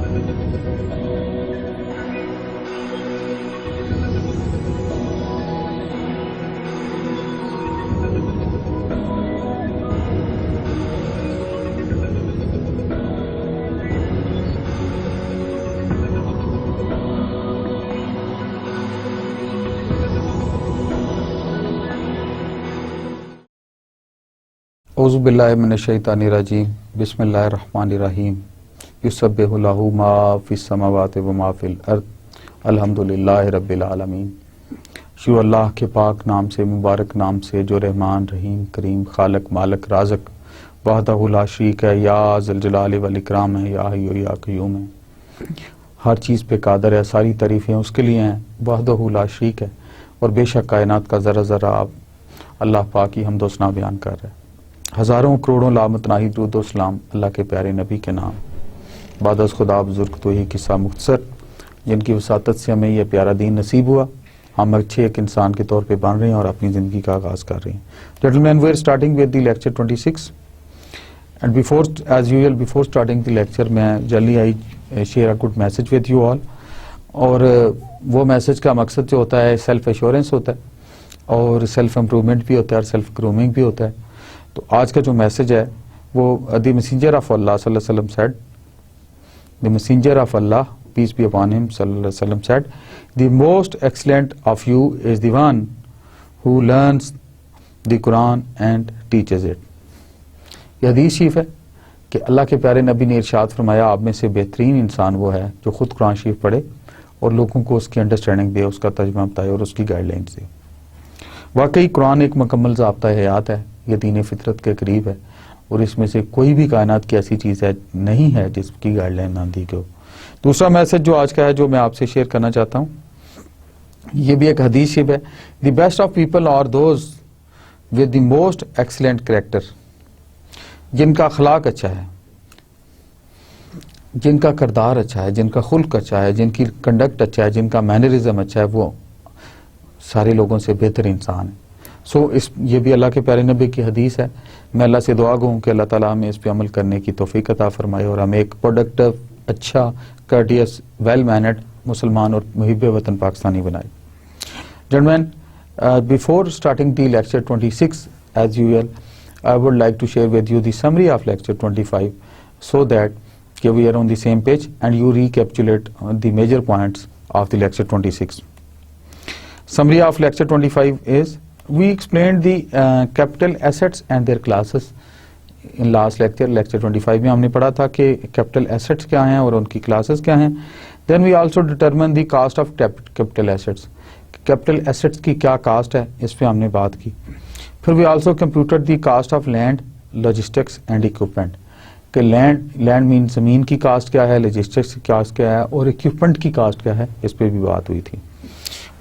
औज़ु बिल्लाहि मिनश्शैतानिर्रजीम बिस्मिल्लाहिर्रहमानिर्रहीम युसब्बिहु लहु मा फिस समावाति व मा फिल अर्द अल्हम्दुलिल्लाहि रब्बिल आलमीन। शुरू अल्लाह के पाक नाम से, मुबारक नाम से, जो रहमान रहीम करीम खालक मालक राज़क वहदहु ला शरीक है, या ज़ुल जलाली वल इकराम है, या हय्यु या क़य्यूम है। हर चीज़ पे कादर है, सारी तारीफ़ें उसके लिए हैं, वहदहु ला शरीक है। और बेशक कायनात का ज़रा ज़रा आप अल्लाह पाक की हम्द व सना बयान कर रहे हैं। हज़ारों करोड़ों लामतनाही दुरूद व सलाम अल्लाह के प्यारे नबी के नाम। बादस खुदा बुजुर्ग तो ही किस्सा मुख्तसर, जिनकी वसातत से हमें यह प्यारा दीन नसीब हुआ, हम अच्छे एक इंसान के तौर पे बन रहे हैं और अपनी ज़िंदगी का आगाज़ कर रहे हैं। Gentlemen, we are starting with the lecture 26 and before as usual before starting the lecture मैं जल्दी I share a good message with you all. और वो मैसेज का मकसद जो होता है सेल्फ एश्योरेंस होता है और सेल्फ इम्प्रूवमेंट भी होता है और सेल्फ ग्रूमिंग भी होता है। तो आज का जो मैसेज है वो द मैसेंजर ऑफ अल्लाह सल्लल्लाहु अलैहि वसल्लम सेड, द मैसेंजर ऑफ अल्लाह पीस बी अपॉन हिम सल्लल्लाहु अलैहि वसल्लम said, the most excellent of you is the one who learns the कुरान एंड टीचेस इट। यह हदीस शरीफ है कि अल्लाह के प्यारे नबी ने इरशाद फरमाया, आप में से बेहतरीन इंसान वो है जो खुद कुरान शरीफ पढ़े और लोगों को उसकी अंडरस्टैंडिंग दे, उसका तर्जुमा बताए और उसकी गाइडलाइंस दे। वाकई कुरान एक मुकम्मल ज़ाब्ता हयात है, ये दीन फितरत के करीब है और इसमें से कोई भी कायनात की ऐसी चीज़ है नहीं है जिसकी गाइडलाइन ना दी गई। दूसरा मैसेज जो आज का है जो मैं आपसे शेयर करना चाहता हूँ, ये भी एक हदीस शिप है। The best of people are those with the most excellent character, जिनका अखलाक अच्छा है, जिनका किरदार अच्छा है, जिनका खुल्क अच्छा है, जिनकी कंडक्ट अच्छा है, जिनका मैनरिज्म अच्छा है, वो सारे लोगों से बेहतर इंसान है। इस ये भी अल्लाह के प्यारे नबी की हदीस है। मैं अल्लाह से दुआ गूँ कि अल्लाह ताला हमें इस पे अमल करने की तौफीक अता फरमाए और हमें एक प्रोडक्टिव, अच्छा, कर्टियस, वेल मैनर्ड मुसलमान और मुहिब वतन पाकिस्तानी बनाए। Gentlemen, before starting the lecture 26 as usual I would like to share with you the summary of lecture 25 so that we are on the same page and you recapitulate the major points of the lecture 26. Summary of lecture 25 is we explained the capital assets and their classes in last lecture 25 में हमने पढ़ा था कि capital assets क्या हैं और उनकी classes क्या हैं। Then we also determined the cost of capital assets, capital assets की क्या cost है इस पे हमने बात की। फिर we also computed the cost of land, logistics and equipment, कि लैंड मीन ज़मीन की कास्ट क्या है, लॉजिस्टिक्स की कास्ट क्या है और इक्विपमेंट की कास्ट क्या है, इस पे भी बात हुई थी।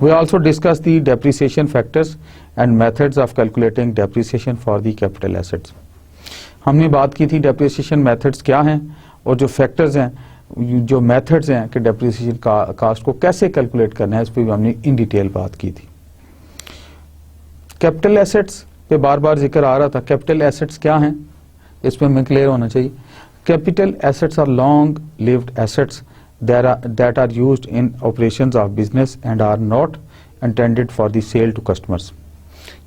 We also discuss the depreciation factors and methods of calculating depreciation for the capital assets. हमने बात की थी डेप्रिसिएशन मेथड्स क्या हैं और जो फैक्टर्स हैं, जो मेथड्स हैं कि डेप्रिसिएशन कास्ट को कैसे कैलकुलेट करना है, इस पर भी हमने इन डिटेल बात की थी। कैपिटल एसेट्स पे बार बार जिक्र आ रहा था। कैपिटल एसेट्स क्या हैं, इस पे हमें क्लियर होना चाहिए। Capital assets are long lived assets that are used in operations of business and are not intended for the sale to customers.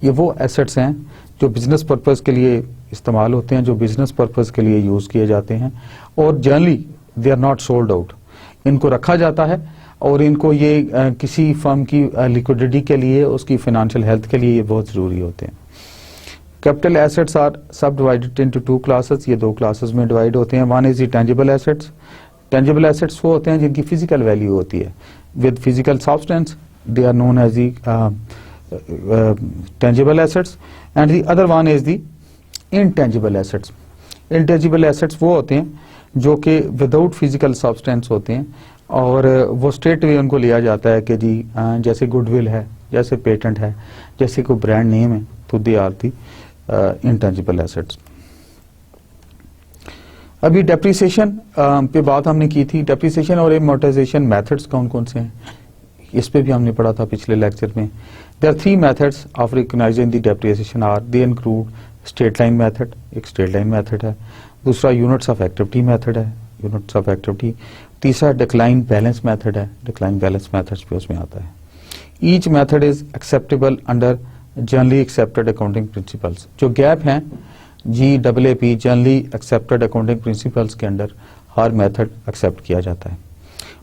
ये वो एसेट्स हैं जो बिजनेस पर्पस के लिए इस्तेमाल होते हैं, जो बिजनेस पर्पस के लिए यूज किए जाते हैं और generally they are not sold out. इनको रखा जाता है और इनको ये किसी फर्म की लिक्विडिटी के लिए, उसकी फाइनेंशियल हेल्थ के लिए ये बहुत ज़रूरी होते हैं। Capital assets are subdivided into two classes, ये दो क्लासेस में डिवाइड होते हैं। One is the tangible assets. Tangible assets वो होते हैं जिनकी फिजिकल वैल्यू होती है, with physical substance, they are known as the tangible assets. And the other one is the intangible assets. Intangible assets वो होते हैं जो कि विदाउट फिजिकल सब्सटेंस होते हैं और वो स्ट्रेट वे उनको लिया जाता है कि जी जैसे गुडविल है, जैसे पेटेंट है, जैसे कोई ब्रांड नेम है, तो they are the intangible assets. अभी डेप्रिसिएशन पे बात हमने की थी। डेप्रिसिएशन और एमोर्टाइजेशन मेथड्स कौन कौन से हैं, इस पे भी हमने पढ़ा था पिछले लेक्चर में। There are three methods of recognising the depreciation are, they include straight line method, एक स्ट्रेट लाइन मेथड है, दूसरा यूनिट्स ऑफ एक्टिविटी मेथड है, यूनिट्स ऑफ एक्टिविटी। तीसरा डिक्लाइन बैलेंस मेथड है, डिक्लाइन बैलेंस मेथड्स भी उसमें आता है। Each method is acceptable under generally accepted accounting principles. जो गैप हैं GAAP generally accepted accounting principles के अंडर हर मेथड एक्सेप्ट किया जाता है।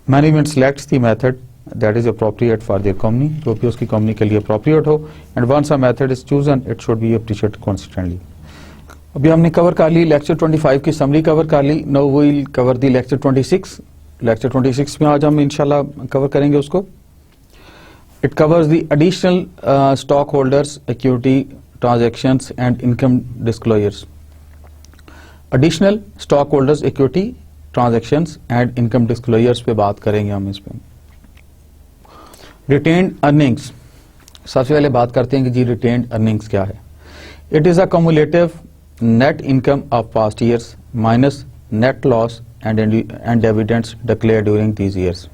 Management selects the method that is appropriate for their company, जो भी उसकी कंपनी के लिए अप्रोप्रिएट हो, and once a method is chosen it should be appreciated consistently. अभी हमने कवर कर ली लेक्चर 25 की समरी कवर कर ली। Now we will cover the lecture 26। Lecture 26 में आज हम इंशाल्लाह कवर करेंगे उसको। It covers the additional stock holders equity transactions and income disclosures. Additional stock holders equity transactions and income disclosures पे बात करेंगे हम इस पे। रिटेन्ड अर्निंग्स, सबसे पहले बात करते हैं कि जी रिटेन्ड अर्निंग्स क्या है। It is a cumulative net income of past years minus net loss and dividends declared during these years.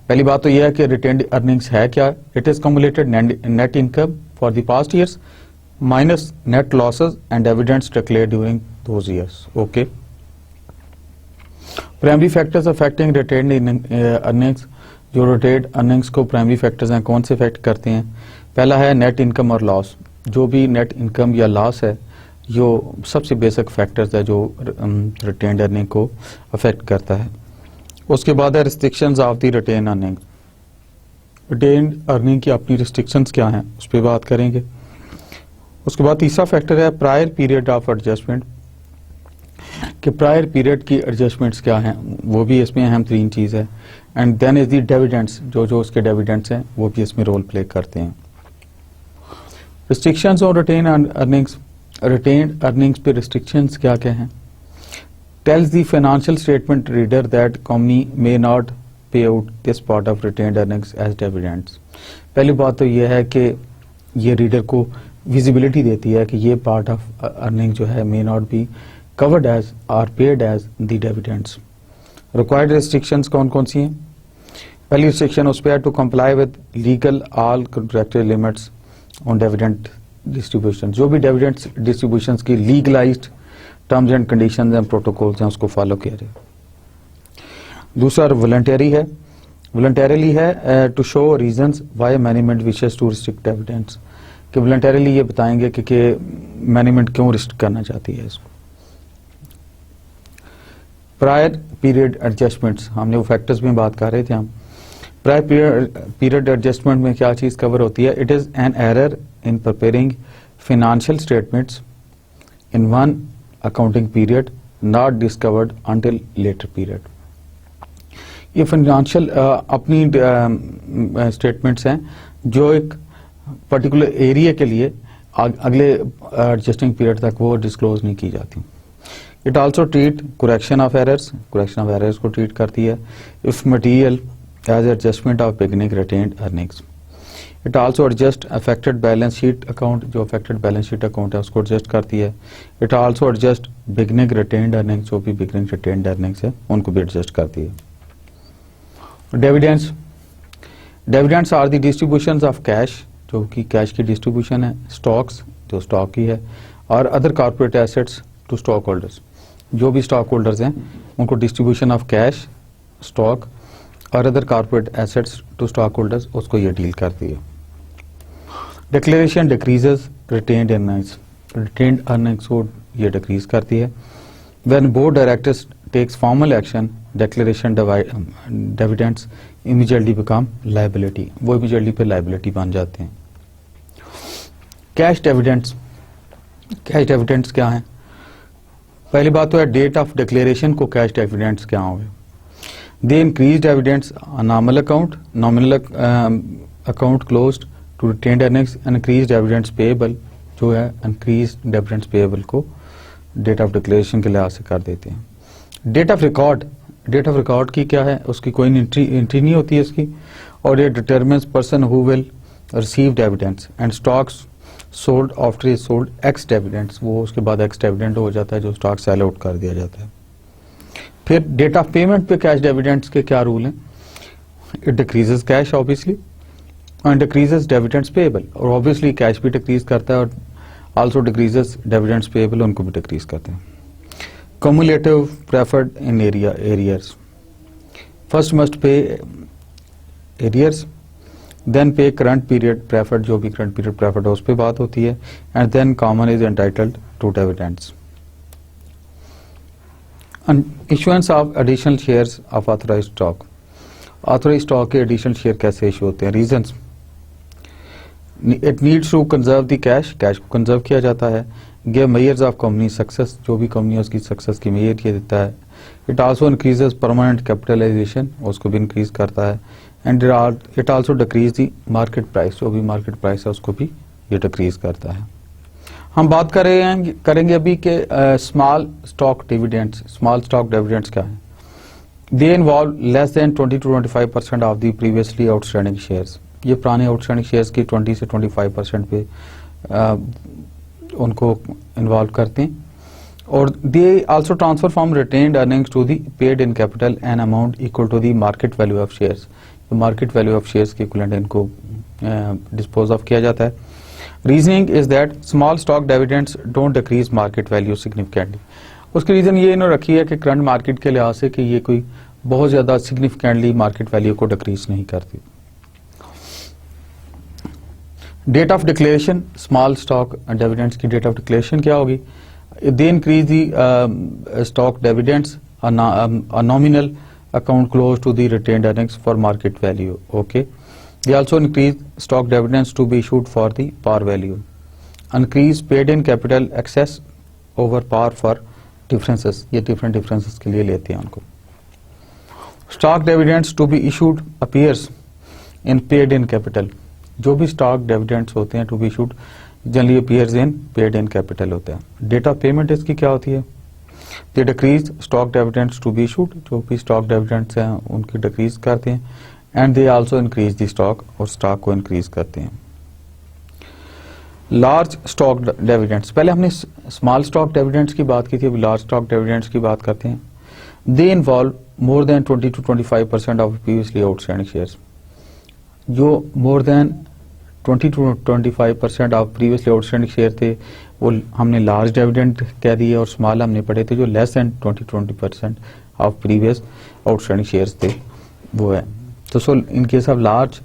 पहली बात तो यह है कि रिटेन्ड अर्निंग्स है क्या। It is cumulated net income for the past years minus net losses and dividends declared during those years. Okay. Primary factors affecting retained earnings, जो retained earnings को प्राइमरी फैक्टर्स हैं कौन से इफेक्ट करते हैं। पहला है नेट इनकम और लॉस। जो भी नेट इनकम या लॉस है जो सबसे बेसिक फैक्टर्स है जो रिटेन्ड अर्निंग को अफेक्ट करता है। उसके बाद है restrictions of the retain earning. Retained earning की अपनी रिस्ट्रिक्शंस क्या हैं उस पर बात करेंगे। उसके बाद तीसरा फैक्टर है प्रायर पीरियड ऑफ एडजस्टमेंट, कि प्रायर पीरियड की एडजस्टमेंट्स क्या हैं, वो भी इसमें अहम तरीन चीज़ है। And then is the dividends, जो उसके डिविडेंड्स हैं वो भी इसमें रोल प्ले करते हैं। Restrictions on retain earnings, retained earnings पे रिस्ट्रिक्शंस क्या क्या हैं। Tells the financial statement reader that company may not pay out this part of retained earnings as dividends. पहली बात तो यह है कि ये रीडर को विजिबिलिटी देती है कि ये पार्ट ऑफ अर्निंग जो है may not be covered as are paid as the dividends. Required restrictions कौन कौन सी हैं। पहली रिस्ट्रिक्शन उस पर है to comply with legal all contractual limits on dividend distribution. जो भी डिविडेंड डिस्ट्रीब्यूशन की legalised terms and conditions and protocols हैं उसको फॉलो किया जाए। दूसरा वॉलंटरी है, वॉलंटरीली है to show reasons why management wishes to restrict dividends, कि वॉलंटरीली ये बताएंगे कि मैनेजमेंट क्यों रिस्ट्रिक्ट करना चाहती है इसको। प्रायर पीरियड एडजस्टमेंट्स, हमने वो फैक्टर्स में बात कर रहे थे हम। प्रायर पीरियड एडजस्टमेंट में क्या चीज कवर होती है। It is an error in preparing financial statements in one accounting period not discovered until letter period. ये फाइनेंशियल अपनी स्टेटमेंट्स हैं जो एक पर्टिकुलर एरिया के लिए अगले एडजस्टिंग पीरियड तक वो डिस्क्लोज नहीं की जाती। It also treat correction of errors, correction of errors को ट्रीट करती है। If material as adjustment of beginning retained earnings. It also adjust affected balance sheet account, जो अफेक्टेड बैलेंस शीट अकाउंट है उसको एडजस्ट करती है। It also adjust beginning retained earnings, जो भी बिगिनिंग रिटेन्ड अर्निंग्स है उनको भी एडजस्ट करती है। Dividends, dividends are the distributions of cash, जो कि कैश की डिस्ट्रीब्यूशन है। स्टॉक्स, जो स्टॉक की है, और other corporate assets to stock holders, जो भी स्टॉक होल्डर्स हैं उनको डिस्ट्रीब्यूशन ऑफ कैश, स्टॉक और other corporate assets to stock holders उसको ये डील करती है। Declaration decreases retained earnings, retained earnings को ये डिक्रीज करती है। When board directors takes formal action declaration dividends immediately become liability, वो इमीडिएटली पे लायबिलिटी बन जाते हैं। कैश डिविडेंड्स, कैश डिविडेंड्स क्या हैं। पहली बात तो है डेट ऑफ डिक्लेरेशन को कैश डिविडेंड्स क्या होंगे। They increase dividends nominal account, nominal account closed to retained earnings, increase dividends payable, जो है इंक्रीज डिविडेंड्स पेएबल को डेट ऑफ डिक्लेरेशन के लिहाज से कर देते हैं। Date of record, date of record की क्या है, उसकी कोई एंट्री नहीं होती है इसकी, और ये determines person who will receive dividends and stocks sold after is sold x dividends, वो उसके बाद एक्स डिविडेंड हो जाता है जो स्टॉक सेल आउट कर दिया जाता है। फिर डेट ऑफ पेमेंट पे कैश डिविडेंड्स के क्या रूल हैं। It decreases cash obviously and decreases dividends payable, और ऑब्वियसली कैश भी डिक्रीज करता है और आल्सो डिक्रीजेस डिविडेंड्स पेएबल, उनको भी डिक्रीज करते हैं। cumulative preferred in arrears. First must pay arrears, then pay current period preferred, जो भी current period preferred है उस पर बात होती है, and then common is entitled to dividends. Issuance of additional shares of authorized stock. Authorized stock के additional share कैसे issue होते हैं? Reasons. It needs to conserve the cash को conserve किया जाता है. Give measures of company success, जो भी company उसकी success की measure किया देता है. It also increases permanent capitalization, उसको भी increase करता है. And it also decrease the market price, जो भी market price है उसको भी ये decrease करता है. हम बात करेंगे अभी कि small stock dividends. Small stock dividends क्या है? They involve less than 20 to 25% of the previously outstanding shares. ये पुराने आउटस्टैंडिंग शेयर्स की 20 से 25% पे उनको इन्वॉल्व करते हैं. और they also transfer from retained earnings to the paid in capital an amount equal to the market value of shares. Market value of shares के इक्विवेलेंट इनको डिस्पोज ऑफ किया जाता है. Reasoning is that small stock dividends don't decrease market value significantly. उसकी reason ये इन्होंने रखी है कि करंट मार्केट के लिहाज से कि ये कोई बहुत ज्यादा सिग्निफिकेंटली मार्केट वैल्यू को डिक्रीज नहीं करती. Date of declaration small stock dividends की डेट ऑफ डिक्लेरेशन क्या होगी? They increase the stock dividends a nominal account close to the retained earnings for market value. Okay. They also increase stock dividends to be issued for the par value. Increase paid in capital excess over par for differences. ये different differences के लिए लेते हैं उनको. Stock dividends to be issued appears in paid in capital. जो भी stock dividends होते हैं to be issued generally appears in paid in capital होते हैं. Date of payment इसकी क्या होती है? They decrease stock dividends to be issued. जो भी stock dividends हैं उनकी decrease करते हैं. And they also increase the stock और स्टॉक को इंक्रीज करते हैं. लार्ज स्टॉक डिविडेंड्स, पहले हमने स्मॉल स्टॉक डिविडेंड्स की बात की थी, अभी लार्ज स्टॉक डिविडेंड्स की बात करते हैं. They involve more than 20 to 25% of previously outstanding shares. जो more than 20 to 25% of previously outstanding share थे वो हमने लार्ज डिविडेंड कह दिए, और स्मॉल हमने पढ़े थे जो less than 20% of previous outstanding shares थे वो है. So in case of large,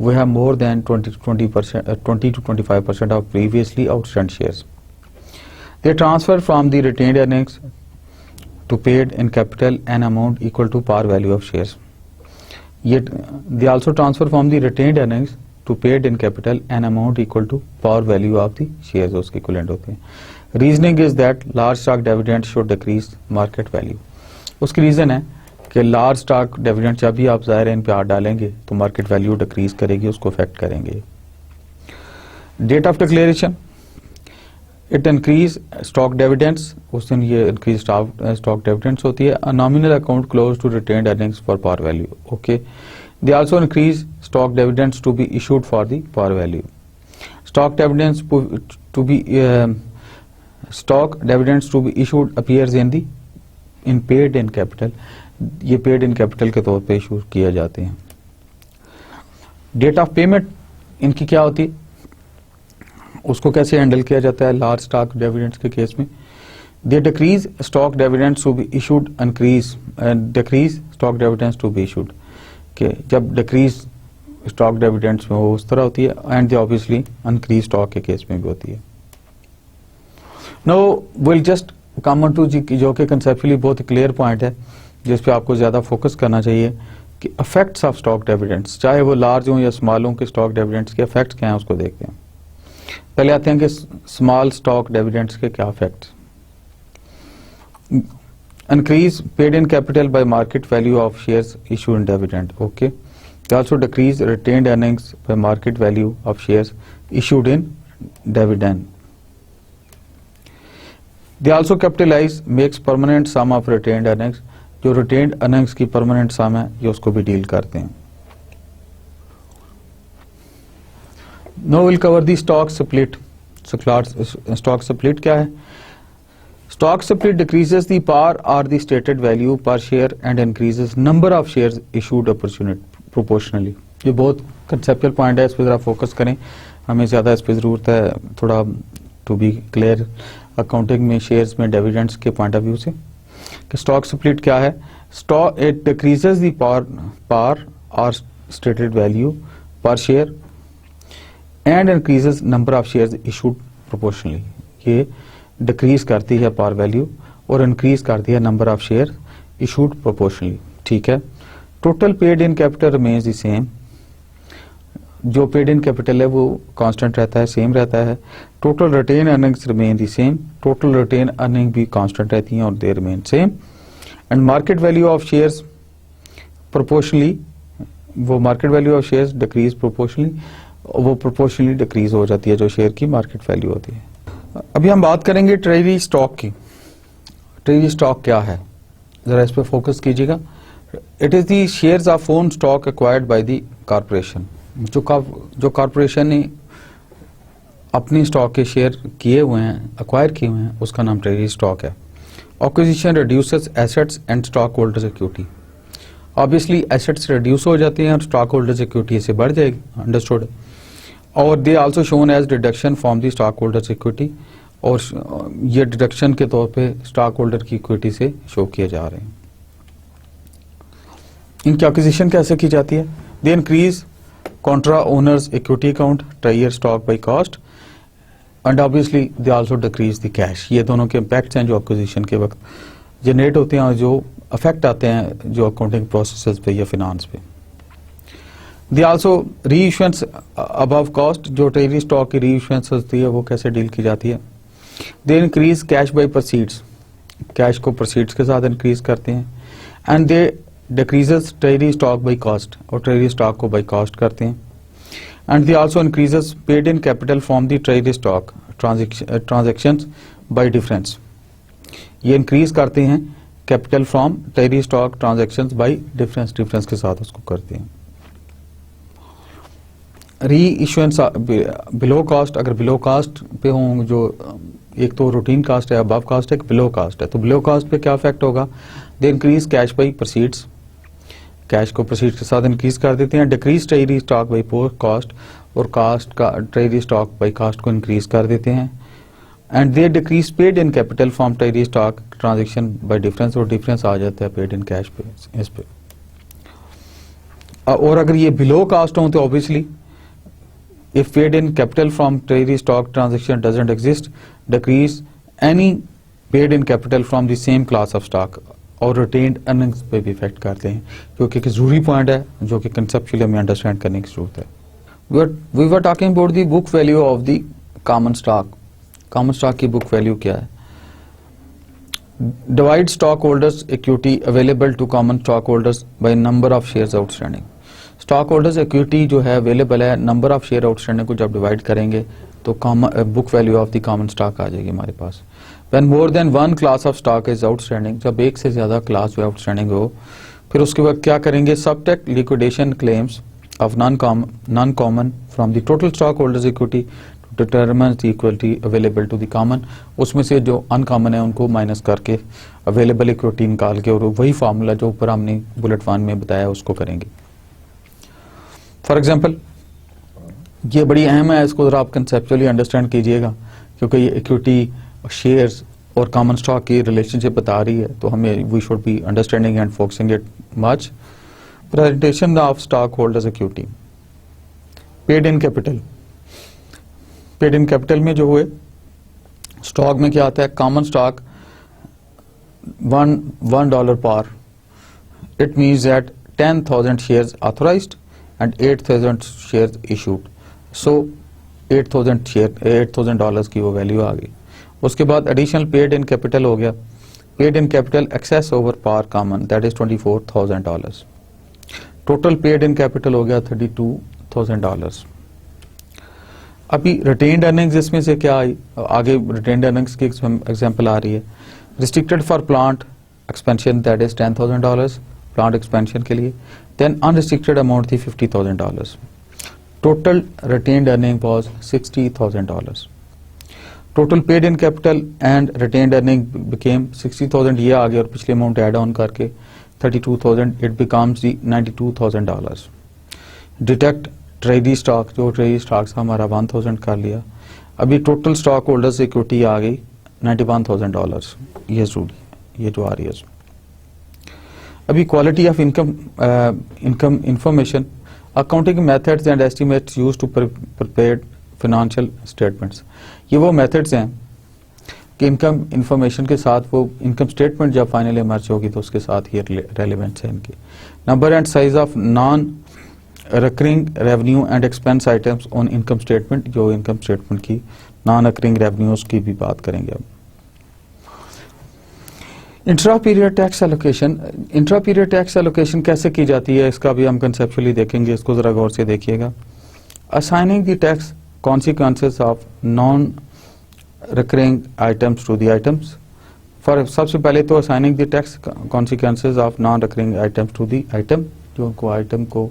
we have more than 20 to 25% of previously outstanding shares. They transfer from the retained earnings to paid in capital an amount equal to par value of shares. Yet they also transfer from the retained earnings to paid in capital an amount equal to par value of the shares. उसके equivalent होते हैं. Reasoning is that large stock dividends should decrease market value. उसकी reason है कि large stock dividend जब भी आप ज़ाहिर इन पे हाथ डालेंगे तो मार्केट वैल्यू डिक्रीज करेगी, उसको अफेक्ट करेंगे. Date of declaration, it increase stock dividends, उस दिन ये इंक्रीज स्टॉक डिविडेंड्स होती है. A nominal account close to retained earnings for par value. Okay. They also increase stock dividends to be issued for the par value. Stock dividends to be issued appears in paid in capital. ये paid in capital के तौर पे issue किया जाते हैं. Date of payment इनकी क्या होती है, उसको कैसे हैंडल किया जाता है लार्ज स्टॉक डिविडेंड्स के केस में? They decrease stock dividends to be issued decrease stock dividends to be issued. कि जब डिक्रीज स्टॉक डिविडेंड्स में वो उस तरह होती है, and they obviously increase stock के केस में भी होती है. No will just come on to जो कि कंसेप्चुअली बहुत क्लियर पॉइंट है जिस पे आपको ज्यादा फोकस करना चाहिए कि इफेक्ट्स ऑफ स्टॉक डिविडेंड्स, चाहे वो लार्ज हो या स्मॉल हो के स्टॉक डिविडेंड्स के इफेक्ट्स क्या हैं उसको देखते हैं. पहले आते हैं कि स्मॉल स्टॉक डिविडेंड्स के क्या effects. Increase paid in capital by market value of shares issue in dividend. Okay. They also decrease retained earnings by market value of shares issued in dividend. They also capitalise makes permanent sum of retained earnings. जो retained earnings की permanent sum है ये उसको भी deal करते हैं. No will cover the stock split. Stock split क्या है? Stock split decreases the par और दी स्टेटेड वैल्यू पर share and increases number of shares issued proportionally. ये बहुत कंसेप्चुअल पॉइंट है, इस पर जरा फोकस करें, हमें ज्यादा इस पर जरूरत है थोड़ा टू बी क्लियर अकाउंटिंग में शेयर्स में डिविडेंड्स के पॉइंट ऑफ व्यू से. कि स्टॉक स्प्लिट क्या है? स्टॉक इट डिक्रीजेस द पार और स्टेटेड वैल्यू पर share and increases number of shares issued proportionally. ये डिक्रीज करती है पार वैल्यू और इंक्रीज करती है number of share issued proportionally. ठीक है। Total paid in capital remains the same. जो पेड इन कैपिटल है वो कांस्टेंट रहता है, सेम रहता है। Total retain earnings remain the same. Total retain earning भी कांस्टेंट रहती हैं और they remain same. And market value of shares proportionally, वो market value of shares decrease proportionally, वो प्रोपोर्शनली डिक्रीज हो जाती है जो शेयर की मार्केट वैल्यू होती है। अभी हम बात करेंगे ट्रेजरी स्टॉक की। ट्रेजरी स्टॉक क्या है, जरा इस पर फोकस कीजिएगा। It is the shares of own stock acquired by the corporation. जो कॉर्पोरेशन ने अपनी स्टॉक के शेयर किए हुए हैं, एक्वायर किए हुए हैं, उसका नाम ट्रेजरी स्टॉक है। Acquisition reduces assets and stock holders equity. Obviously assets reduce हो जाती हैं और स्टॉक होल्डर्स इक्विटी से बढ़ जाएगी, अंडरस्टूड। और they also shown as deduction from the stock holders equity, और ये डिडक्शन के तौर पे स्टॉक होल्डर की इक्विटी से शो किए जा रहे हैं। इनकी एक्विजिशन कैसे की जाती है? They increase contra owners equity account, treasury stock by cost, and obviously they also decrease the cash। ये दोनों के इम्पैक्ट्स हैं जो एक्विजिशन के वक्त जनरेट होते हैं और जो अफेक्ट आते हैं जो अकाउंटिंग प्रोसेसेस पे या फिनांस पे। They also reissuance above cost. जो ट्रेजरी स्टॉक की रीइश्यूएंस होती है वो कैसे डील की जाती है? They increase cash by proceeds. Cash को प्रोसीड्स के साथ इंक्रीज करते हैं। And they decreases treasury stock by cost, और ट्रेजरी स्टॉक को बाय कॉस्ट करते हैं। And they also increases paid in capital from the treasury stock transactions bye difference. ये इंक्रीज करते हैं capital from treasury stock transactions bye difference, difference के साथ उसको करते हैं। री इशुएंस बिलो कास्ट। अगर बिलो कास्ट पे हों, जो एक तो रूटीन कास्ट है, अबव कास्ट है, बिलो कास्ट है, तो बिलो कास्ट पे क्या इफेक्ट होगा? They increase cash by proceeds. Cash को प्रोसीड्स के साथ इंक्रीज कर देते हैं। Decrease treasury stock by cost, और कास्ट का ट्रेजरी स्टॉक बाय कास्ट को इंक्रीज कर देते हैं। And they decrease paid in capital from treasury stock transaction bye difference, और डिफरेंस आ जाता है पेड इन कैश पे, इस पे। और अगर ये बिलो कास्ट हो तो obviously if paid in capital from treasury stock transaction doesn't exist, decrease any paid in capital from the same class of stock, और retained earnings पे भी इफेक्ट करते हैं, जो कि एक जरूरी पॉइंट है जो कि कंसेप्चुअली हमें अंडरस्टैंड करने की जरूरत है। We were talking about the book value of the common stock। common stock की book value क्या है? Divide stockholders equity available to common stockholders by number of shares outstanding। Stock holders equity जो है available है, number of share outstanding को जब divide करेंगे तो book value of the common stock आ जाएगी हमारे पास। When more than one class of stock is outstanding, जब एक से ज्यादा क्लास जो आउटस्टैंडिंग हो, फिर उसके बाद क्या करेंगे? Subtract liquidation claims of non common from the total stock holders equity to determine the equity available to the common. उसमें से जो अनकॉमन है उनको माइनस करके अवेलेबल इक्विटी निकाल के, और वही फार्मूला जो ऊपर हमने बुलेट 1 में बताया उसको करेंगे। फॉर एग्जाम्पल, ये बड़ी अहम है, इसको जरा आप कंसेप्चुअली अंडरस्टैंड कीजिएगा, क्योंकि ये इक्विटी, शेयर्स और कॉमन स्टॉक की रिलेशनशिप बता रही है, तो हमें we should be understanding and focusing it much. Presentation of stock holders equity. Paid in capital. Paid in capital में जो हुए स्टॉक में क्या आता है? Common stock $1 par। It means that 10,000 shares authorised and 8,000 shares issued, so $8,000 की वो value आ गई। उसके बाद एडिशनल पेड इन कैपिटल हो गया। Paid in capital excess over par common, that is $24,000। Total paid in capital हो गया $32,000। अभी रिटेन्ड अर्निंग्स इसमें से क्या आई? आगे रिटेन्ड अर्निंग्स की एग्जांपल आ रही है। Restricted for plant expansion, that is $10,000 plant expansion के लिए। Then unrestricted amount थी $50,000। Total retained earning was $60,000। Total paid in capital and retained earning became $60,000, ये आ गया, और पिछले अमाउंट एड ऑन करके $32,000, it becomes the $92,000। Deduct treasury stock, जो treasury stock था हमारा 1,000 कर लिया। अभी टोटल स्टॉक होल्डर्स इक्विटी आ गई $91,000। ये जरूरी, ये जो आ रही है उसमें। अभी quality of income information, accounting methods and estimates used to prepare financial statements. ये वो मेथड्स हैं कि इनकम इंफॉर्मेशन के साथ वो इनकम स्टेटमेंट जब फाइनल इमर्ज होगी तो उसके साथ ही रेलिवेंस है इनकी। Number and size of non recurring revenue and expense items on income statement, जो इनकम स्टेटमेंट की नॉन रिकरिंग रेवेन्यूज की भी बात करेंगे अब। Intra period tax allocation, intra period tax allocation कैसे की जाती है इसका भी हम कंसेप्चुअली देखेंगे, इसको जरा गौर से देखिएगा। Assigning the tax consequences of non recurring items to the items. For सबसे पहले तो assigning the tax consequences of non recurring items to the item, जो उनको आइटम को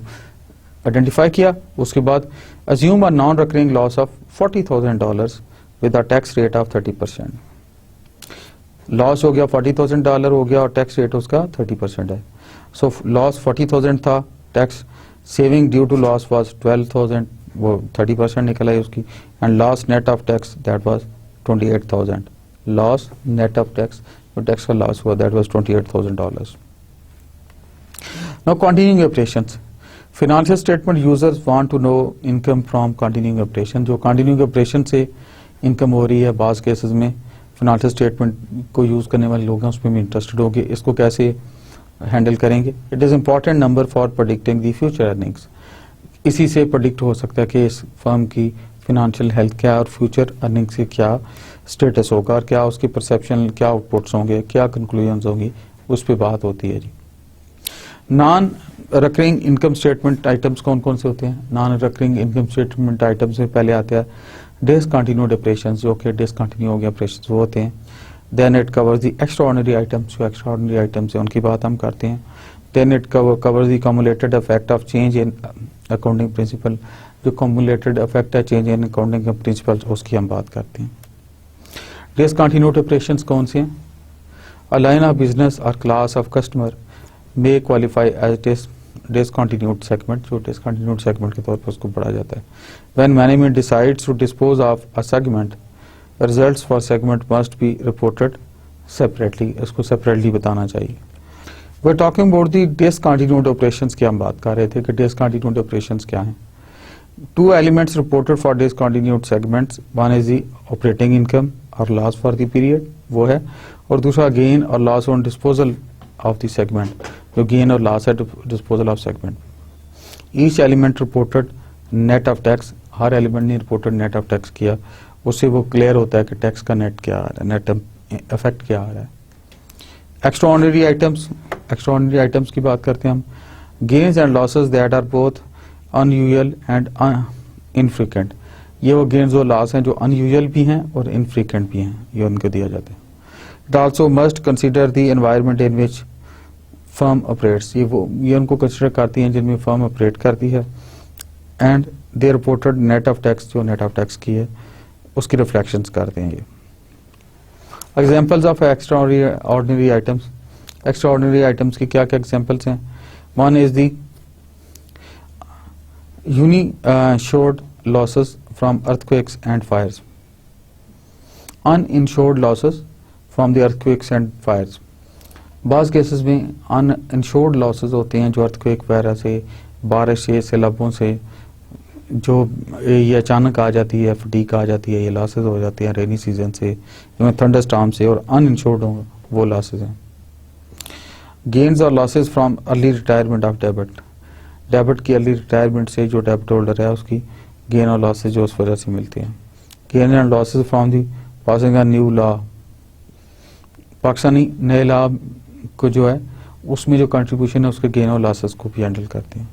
आइडेंटिफाई किया। उसके बाद assume a non recurring loss of $40,000 with a tax rate of 30%। Loss हो गया $40,000 हो गया और टैक्स रेट उसका 30% है। सो लॉस 40,000 था, tax saving due to loss was 12,000, वो 30% निकल आई उसकी, and loss net of tax that was 28,000। Loss net of tax, जो टैक्स का लॉस हुआ that was $28,000। Now continuing operations, financial statement users want to know income from continuing operation. जो continuing operation से income हो रही है, बाज cases में फाइनेंशियल स्टेटमेंट को यूज करने वाले लोग हैं उसमें भी इंटरेस्टेड होंगे, इसको कैसे हैंडल करेंगे। It is important number for predicting the future earnings. इसी से प्रेडिक्ट हो सकता है कि इस फर्म की फाइनेंशियल हेल्थ क्या और फ्यूचर अर्निंग से क्या स्टेटस होगा और क्या उसकी परसेप्शन, क्या आउटपुट्स होंगे, क्या कंक्लूजन्स होंगी, उस पर बात होती है जी। Non recurring income statement items कौन कौन से होते हैं? Non recurring income statement items में पहले आता है डिसकंटिन्यूड ऑपरेशंस, जो कि डिसकंटिन्यू हो गए ऑपरेशंस वो होते हैं। Then it covers the extraordinary items, जो एक्स्ट्राऑर्डिनरी आइटम्स है उनकी बात हम करते हैं। Then it covers the cumulated effect of change in accounting principle, जो कम्युलेटेड इफेक्ट है चेंज इन अकाउंटिंग प्रिंसिपल उसकी हम बात करते हैं। डिसकंटिन्यूड ऑपरेशंस कौन से हैं? अ लाइन ऑफ बिजनेस और class of customer may qualify as discontinued segment, जो discontinued segment के तौर पर उसको पढ़ा जाता है। When management decides to dispose of a segment, results for segment must be reported separately, इसको separately बताना चाहिए। We're talking about the discontinued operations की हम बात कर रहे थे कि discontinued operations क्या हैं। Two elements reported for discontinued segments, one is the operating income और loss for the period, वो है, और दूसरा gain और loss on disposal of the segment, जो गेन और लॉस है disposal of segment. Each element reported net of tax, her element ने रिपोर्टेड नेट ऑफ टैक्स किया, उससे वो क्लियर होता है कि टैक्स का नेट क्या आ रहा है, नेट इफेक्ट क्या आ रहा है। एक्स्ट्राऑर्डिनरी आइटम्स, एक्स्ट्राऑर्डिनरी आइटम्स की बात करते हैं हम। Gains and losses that are both unusual and infrequent, ये वो गेन्स और लॉस हैं जो अनयूजुअल भी हैं और इनफ्रीक्वेंट भी हैं, ये उनको दिया जाता है। It also must consider the environment in which firm operates, ये उनको कंसिडर करती हैं जिनमें फर्म ऑपरेट करती है। And they reported net of tax, जो नेट ऑफ टैक्स की है उसकी रिफ्लेक्शंस करते हैं ये। Examples of extraordinary items, extraordinary items की क्या क्या एग्जांपल्स हैं? One is the uninsured losses from earthquakes and fires, uninsured losses from the earthquakes and fires. बाज़ केसेस में अनइंश्योर्ड लॉसेस होते हैं जो अर्थक्वेक वगैरह से, बारिश से, सैलाबों से, जो ये अचानक आ जाती है, फटीक आ जाती है, ये लॉसेस हो जाते हैं रेनी सीजन से, थंडर स्टॉर्म से, और अनइंश्योर्ड वो लॉसेस हैं। गेन्स और losses from early retirement of debit, debit की अर्ली रिटायरमेंट से जो डेबिट होल्डर है उसकी गेन और लॉसेस जो उस वजह से मिलते हैं। Gain and losses from the passing a new law, Pakistani नए लॉ को जो है उसमें जो कंट्रीब्यूशन है उसके गेन और लॉसेस को भी हैंडल करते हैं।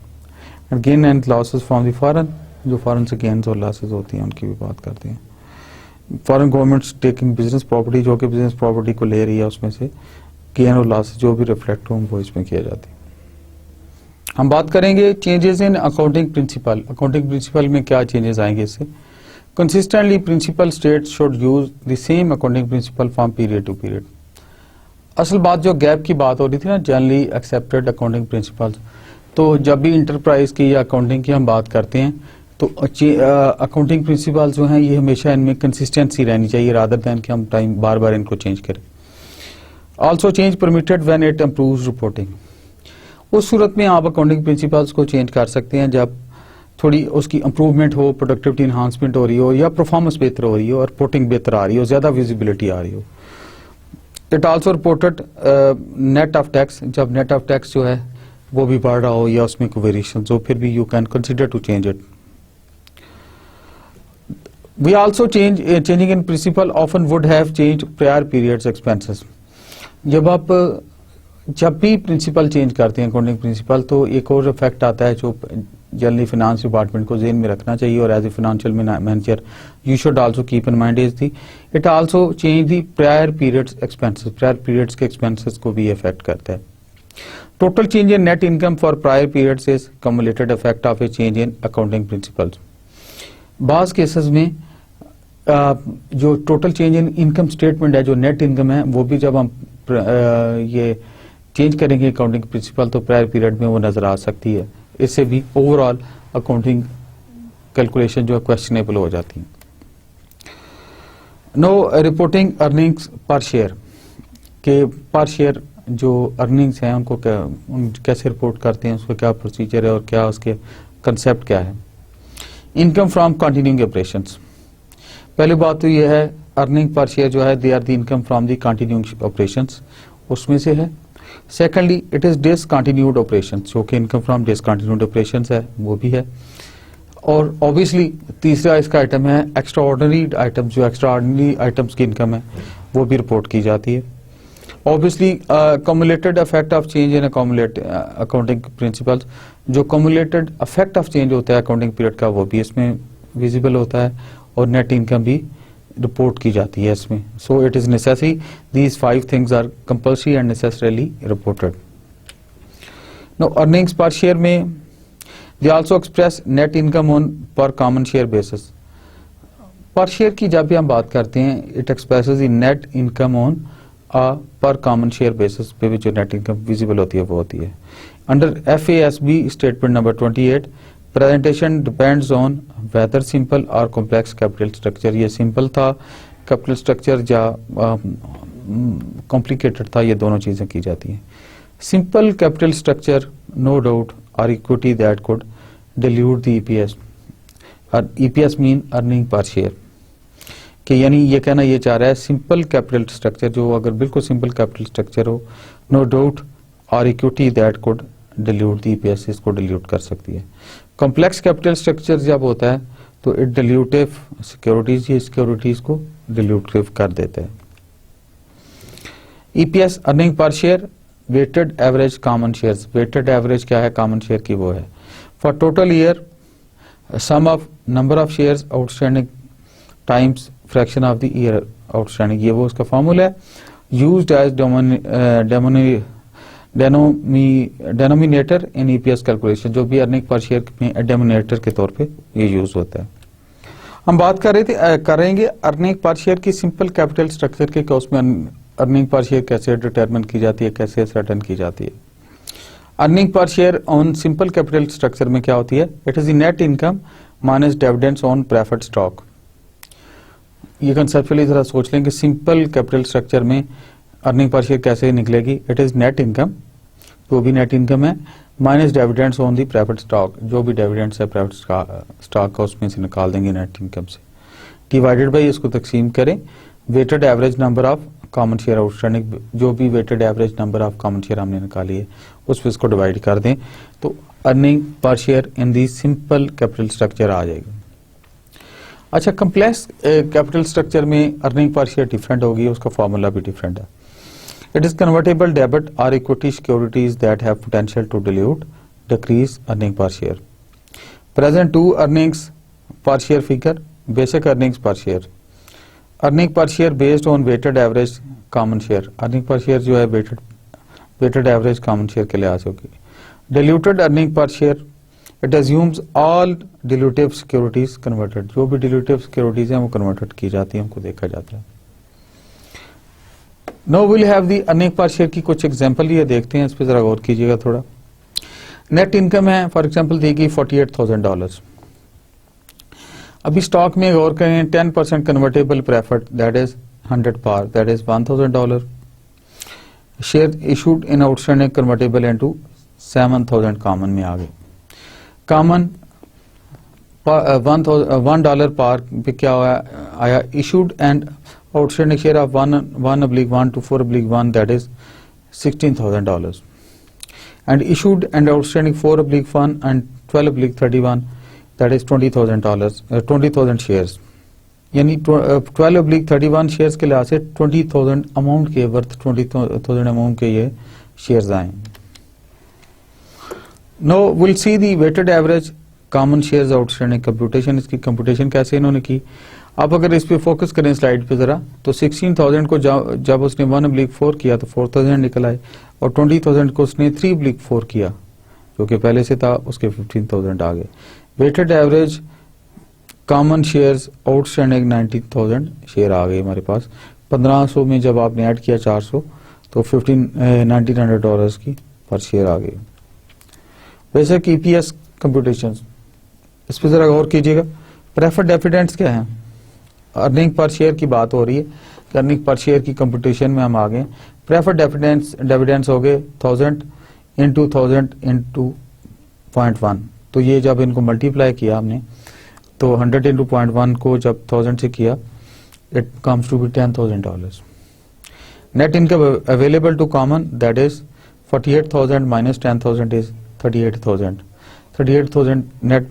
And gain and losses from the foreign, जो फॉरेन से गेन्स और लॉसेस होती हैं उनकी भी बात करते हैं। Foreign governments taking business property, जो कि बिजनेस प्रॉपर्टी को ले रही है उसमें से गेन और लॉसेस जो भी रिफ्लेक्ट हों वो इसमें किए जाते हैं। हम बात करेंगे changes in accounting principle, accounting principle में क्या चेंजेस आएंगे इससे। Consistently principle states should use the same accounting principle from period to period. असल बात जो गैप की बात हो रही थी ना, जनरली एक्सेप्टेड अकाउंटिंग प्रिंसिपल्स, तो जब भी इंटरप्राइज की या अकाउंटिंग की हम बात करते हैं तो अकाउंटिंग प्रिंसिपल्स जो हैं ये हमेशा इनमें कंसिस्टेंसी रहनी चाहिए, रादर दैन कि हम टाइम बार बार इनको चेंज करें। Also change permitted when it improves reporting. उस सूरत में आप अकाउंटिंग प्रिंसिपल्स को चेंज कर सकते हैं जब थोड़ी उसकी इंप्रूवमेंट हो, प्रोडक्टिविटी इन्हांसमेंट हो रही हो, या परफॉर्मेंस बेहतर हो रही हो और रिपोर्टिंग बेहतर आ रही हो, ज्यादा विजिबिलिटी आ रही हो। It also reported net of tax, जब नेट ऑफ टैक्स जो है वो भी बढ़ रहा हो या उसमें कोई वेरिएशन हो, फिर भी you can consider to change it. We also changing in principle often would have change prior periods expenses. जब भी प्रिंसिपल चेंज करते हैं अकाउंटिंग प्रिंसिपल, तो एक और इफेक्ट आता है जो जनरली फाइनेंस डिपार्टमेंट को ज़हन में रखना चाहिए, और as a financial manager you should also keep in mind is the it also change the prior periods expenses. Prior periods के एक्सपेंसेस को भी इफेक्ट करता है। Total change in net income for prior periods is cumulated effect of a change in accounting principles. बाज cases में जो total change in income statement है, जो नेट इनकम है, वो भी जब हम ये चेंज करेंगे अकाउंटिंग प्रिंसिपल तो प्रायर पीरियड में वो नजर आ सकती है। इससे भी ओवरऑल अकाउंटिंग कैलकुलेशन जो है क्वेश्चनेबल हो जाती है। No reporting earnings per share, के पर शेयर जो अर्निंग्स हैं उनको कैसे रिपोर्ट करते हैं, उसका क्या प्रोसीजर है और क्या उसके कंसेप्ट क्या है। इनकम फ्रॉम कंटिन्यूइंग ऑपरेशंस, पहली बात तो यह है अर्निंग पर शेयर जो है they are the income from the continuing operations, उसमें से है। Secondly it is discontinued operations, जो कि इनकम फ्रॉम डिसकंटिन्यूड ऑपरेशंस है, वो भी है। और ऑब्वियसली तीसरा इसका आइटम है एक्स्ट्रा ऑर्डिनरी आइटम, जो एक्स्ट्रा ऑर्डिनरी आइटम्स की इनकम है वो भी रिपोर्ट की जाती है। Obviously cumulated effect of change in accounting principles, जो कम्युलेटेड इफेक्ट ऑफ चेंज होता है अकाउंटिंग पीरियड का, वो भी इसमें विजिबल होता है, और नेट इनकम भी रिपोर्ट की जाती है इसमें। So it is necessary these 5 things are compulsory and necessarily reported. Now earnings per share में they also express net income on per common share basis. Per share की जब भी हम बात करते हैं, it expresses the net income on per common share basis पे भी जो नेट इनकम विजिबल होती है वो होती है। Under FASB statement number 28 presentation depends on whether simple और कॉम्प्लेक्स कैपिटल स्ट्रक्चर। ये सिंपल था कैपिटल स्ट्रक्चर या कॉम्प्लिकेटेड था, ये दोनों चीजें की जाती हैं। Simple capital structure no doubt और equity that could dilute the EPS, और EPS mean earning per share, कि यानी ये कहना ये चाह रहा है सिंपल कैपिटल स्ट्रक्चर जो अगर बिल्कुल सिंपल कैपिटल स्ट्रक्चर हो, नो डाउट और equity that could dilute the EPS, इसको डिल्यूट कर सकती है। कॉम्प्लेक्स कैपिटल स्ट्रक्चर जब होता है तो इट डिल्यूटिव सिक्योरिटीज, ये सिक्योरिटीज को डिल्यूटिव कर देता है। EPS earning per share weighted average common shares, weighted average क्या है कॉमन शेयर की, वो है for total year sum of number of shares outstanding times fraction of the year outstanding, ये वो उसका फॉर्मूला है। Used as denominator in EPS calculation, जो भी अर्निंग पर शेयर में डेनोमिनेटर के तौर पे ये यूज होता है। हम बात करेंगे अर्निंग पर शेयर की सिंपल कैपिटल स्ट्रक्चर के, उसमें अर्निंग पर शेयर कैसे डिटरमिन की जाती है, कैसे सर्टेन की जाती है। Earning per share on simple capital structure में क्या होती है, it is the net income minus dividends on preferred stock. ये कंसेप्चुअली जरा सोच लें कि सिंपल कैपिटल स्ट्रक्चर में अर्निंग पर शेयर कैसे निकलेगी, इट इज नेट इनकम, जो भी नेट इनकम है, minus dividends on the preferred stock, जो भी डिविडेंड्स है प्रेफर्ड स्टॉक का उसमें से निकाल देंगे नेट इनकम से, डिवाइडेड बाई इसको तकसीम करें weighted average number of common share outstanding, जो भी weighted average number of common share हमने निकाली है उस पर इसको डिवाइड कर दें तो earning per share in the simple capital structure आ जाएगी। अच्छा, कम्प्लेक्स कैपिटल स्ट्रक्चर में अर्निंग पर शेयर डिफरेंट होगी, उसका फॉर्मूला भी डिफरेंट है। It is convertible debit or equity securities that have potential to dilute, decrease earning per share. Present two earnings per share figure, basic earnings per share. Earning per share based on weighted average common share. Earning per share जो है weighted average common share के लिहाज होगी। Diluted earning per share, it assumes all dilutive securities converted. जो भी dilutive securities हैं वो converted की जाती हैं, उनको देखा जाता है। No will have the earning per share की कुछ एग्जांपल ये देखते हैं, इस पर जरा गौर कीजिएगा थोड़ा। नेट इनकम है फॉर एग्जांपल देगी $48,000। अभी स्टॉक में गौर करें 10% convertible preferred that is 100 par that is $1,000। Share issued in outstanding convertible into 7000 common में आ गए। कॉमन $1 पार पे क्या आया, issued and outstanding share of 1/1 to 4/1 that is $16,000 and issued and outstanding 4/1 and 12/31 that is $20,000 shares, यानी 12/31 shares के लिहाज से 20,000 अमाउंट के वर्थ 20,000 अमाउंट के ये शेयर्स आए। Now will see the weighted average common shares outstanding computation, इसकी computation कैसे इन्होंने की। आप अगर इस पे फोकस करें स्लाइड पे जरा, तो 16,000 को जब उसने 1/4 किया तो 4,000 निकल आए, और 20,000 को उसने 3/4 किया जो कि पहले से था, उसके 15,000 आ गए। Weighted average common shares outstanding 19,000 share आ गए हमारे पास। 1500 में जब आपने ऐड किया 400 तो $1,900 की पर शेयर आ गई। बेसिक ईपीएस कंप्यूटेशन, इस पर जरा गौर कीजिएगा। प्रेफर्ड डिविडेंड्स क्या है, अर्निंग पर शेयर की बात हो रही है, अर्निंग पर शेयर की कंप्यूटेशन में हम आ गए। प्रेफर्ड डिविडेंड्स हो गए 1000 into 0.1, तो ये जब इनको मल्टीप्लाई किया हमने तो 100 into 0.1 को जब 1000 से किया it comes to be $10,000। Net income available to common that is 48,000 minus 10,000 is 38,000। 38,000 net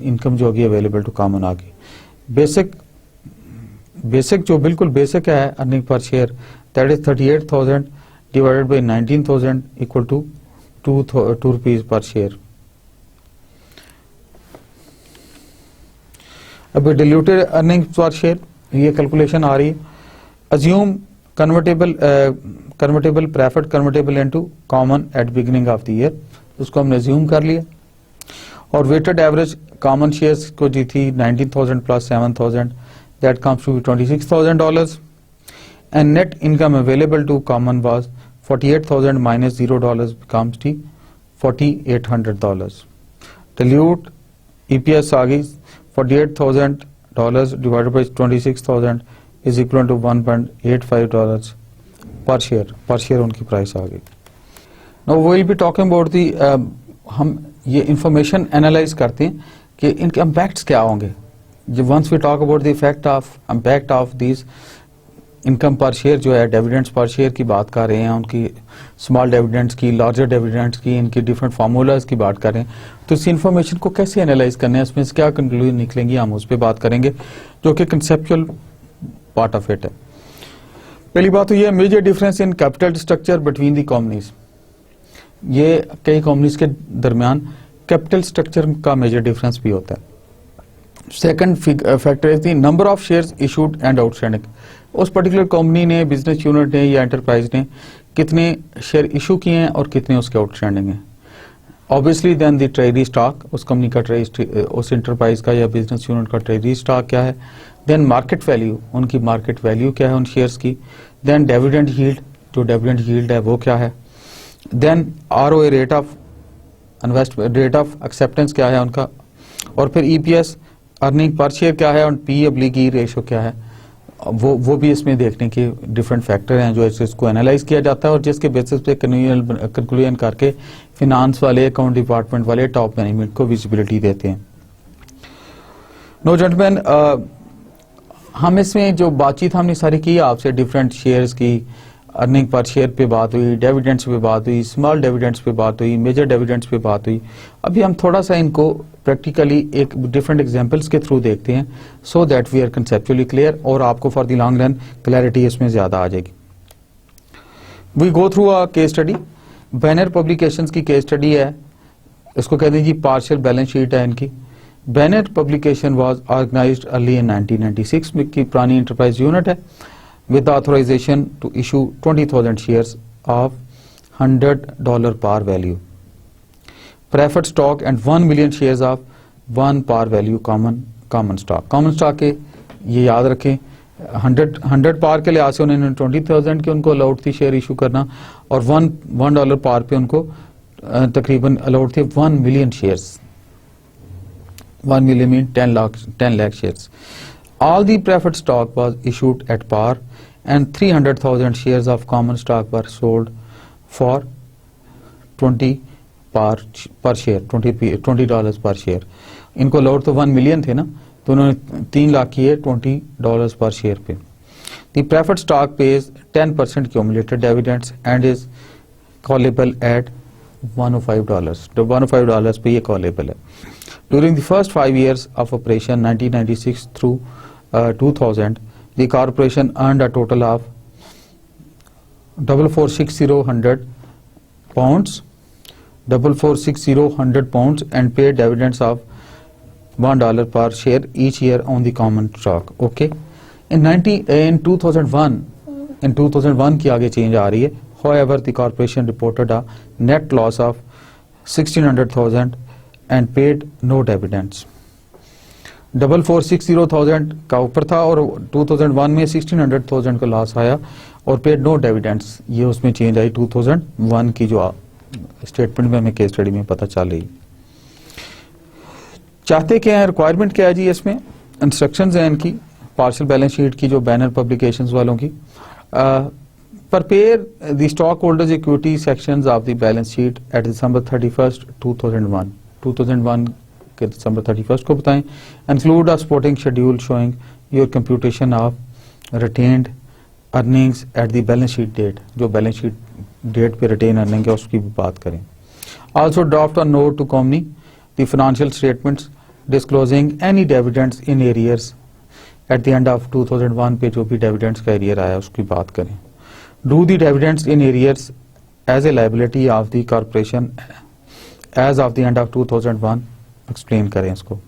income जो होगी अवेलेबल टू कॉमन आ गई। बेसिक जो बिल्कुल बेसिक है earning per share that is 38,000 divided by 19,000 equal to 2 rupees per share. अब diluted earning per share ये calculation आ रही है। Assume convertible preferred convertible into common at beginning of the year, उसको हमने अज्यूम कर लिया। और वेटेड एवरेज कॉमन शेयर्स को दी थी 19,000 plus 7,000 that comes to $26,000 and net income available to common was 48,000 minus $0 becomes $4,800। dilute EPS आ गई $48,000 divided by 26,000 is equal to $1.85 per share उनकी प्राइस आ गई। Now we will be talking about the हम ये information analyse करते हैं कि इनके impacts क्या होंगे। Once we talk about the impact of this income per share जो है, डिविडेंड्स पर शेयर की बात कर रहे हैं, उनकी स्मॉल डिविडेंड्स की, लार्जर डिविडेंड्स की, इनकी डिफरेंट फार्मूलाज की बात कर रहे हैं, तो इस इन्फॉर्मेशन को कैसे एनालाइज करना है, इसमें से क्या कंक्लूजन निकलेंगी, हम उस पर बात करेंगे जो कि कंसेप्चुअल पार्ट ऑफ इट है। पहली बात तो ये major difference in capital structure between the companies, ये कई कंपनीज के दरमियान कैपिटल स्ट्रक्चर का मेजर डिफरेंस भी होता है। Second factor is the number of shares issued and outstanding, उस पर्टिकुलर कंपनी ने, बिजनेस यूनिट ने या एंटरप्राइज ने कितने शेयर इशू किए हैं और कितने उसके आउटस्टैंडिंग हैं। Obviously then the treasury stock, उस कंपनी का उस एंटरप्राइज का या बिजनेस यूनिट का ट्रेजरी स्टॉक क्या है। देन मार्केट वैल्यू, उनकी मार्केट वैल्यू क्या है उन शेयर्स की। देन डिविडेंड यील्ड, जो डिविडेंड यील्ड है वो क्या है। Then ROA rate of acceptance क्या है उनका। और फिर EPS अर्निंग पर शेयर क्या है और P/E रेशो क्या है, वो भी इसमें देखने के डिफरेंट फैक्टर हैं जो इसको एनालाइज किया जाता है और जिसके बेसिस पे कंक्लूजन करके फिनांस वाले, अकाउंट डिपार्टमेंट वाले, टॉप मैनेजमेंट को विजिबिलिटी देते हैं। नो जेंटलमैन, हम इसमें जो बातचीत हमने सारी की आपसे, डिफरेंट शेयर्स की, अर्निंग पर शेयर पे बात हुई, डिविडेंड्स पे बात हुई, स्मॉल डिविडेंड्स पे बात हुई, मेजर डिविडेंड्स पे बात हुई। अभी हम थोड़ा सा इनको प्रैक्टिकली एक डिफरेंट एग्जांपल्स के थ्रू देखते हैं so that we are conceptually clear, और आपको for the long run clarity इसमें ज्यादा आ जाएगी। We go through a case study, banner publications की केस स्टडी है, इसको कहते हैं जी पार्शियल बैलेंस शीट है इनकी। Banner publication was organized early in 1996 में की पुरानी एंटरप्राइज यूनिट है with authorization to issue 20,000 shares of $100 par value preferred stock and 1 million shares of 1 par value common stock। common stock के ये याद रखें 100 par के लिहाज से उन्होंने 20,000 के उनको अलाउड थी शेयर इशू करना, और $1 par पे उनको तकरीबन अलाउड थे 1 million shares। 1 million mean 10 lakh shares। All the preferred stock was issued at par and 300,000 shares of common stock were sold for 20 per share, $20 per share. इनको load तो 1 million थे ना, तो उन्होंने 3 लाख किए $20 पर शेयर पे. The preferred stock pays 10% cumulative dividends and is callable at $105. तो $105 पे ये callable है. During the first 5 years of operation 1996 through 2000, the corporation earned a total of 4460 pounds and paid dividends of $1 per share each year on the common stock. Okay. In 2001 की आगे change आ रही है. However, the corporation reported a net loss of 1,600,000 and paid no dividends. 4460,000 का ऊपर था और 2001 में 1,600,000 का लॉस आया और पेड नो डिविडेंड्स. ये उसमें चेंज आई 2001 की जो स्टेटमेंट में हमें केस स्टडी में पता चल रही. चाहते क्या है, रिक्वायरमेंट क्या है जी, इसमें इंस्ट्रक्शंस हैं इनकी पार्शियल बैलेंस शीट की जो बैनर पब्लिकेशंस वालों की. prepare the stockholders equity sections of the balance sheet at December 31st 2001 के December 31st को बताएं. Include a supporting schedule showing your computation of retained earnings at the balance sheet date. जो balance sheet date पे retain earning है उसकी भी बात करें. Also draft a note to company the financial statements disclosing any dividends in arrears at the end of 2001 पे जो भी dividends का arrear आया उसकी बात करें. Do the dividends in arrears as a liability of the corporation as of the end of 2001. Explain करें इसको.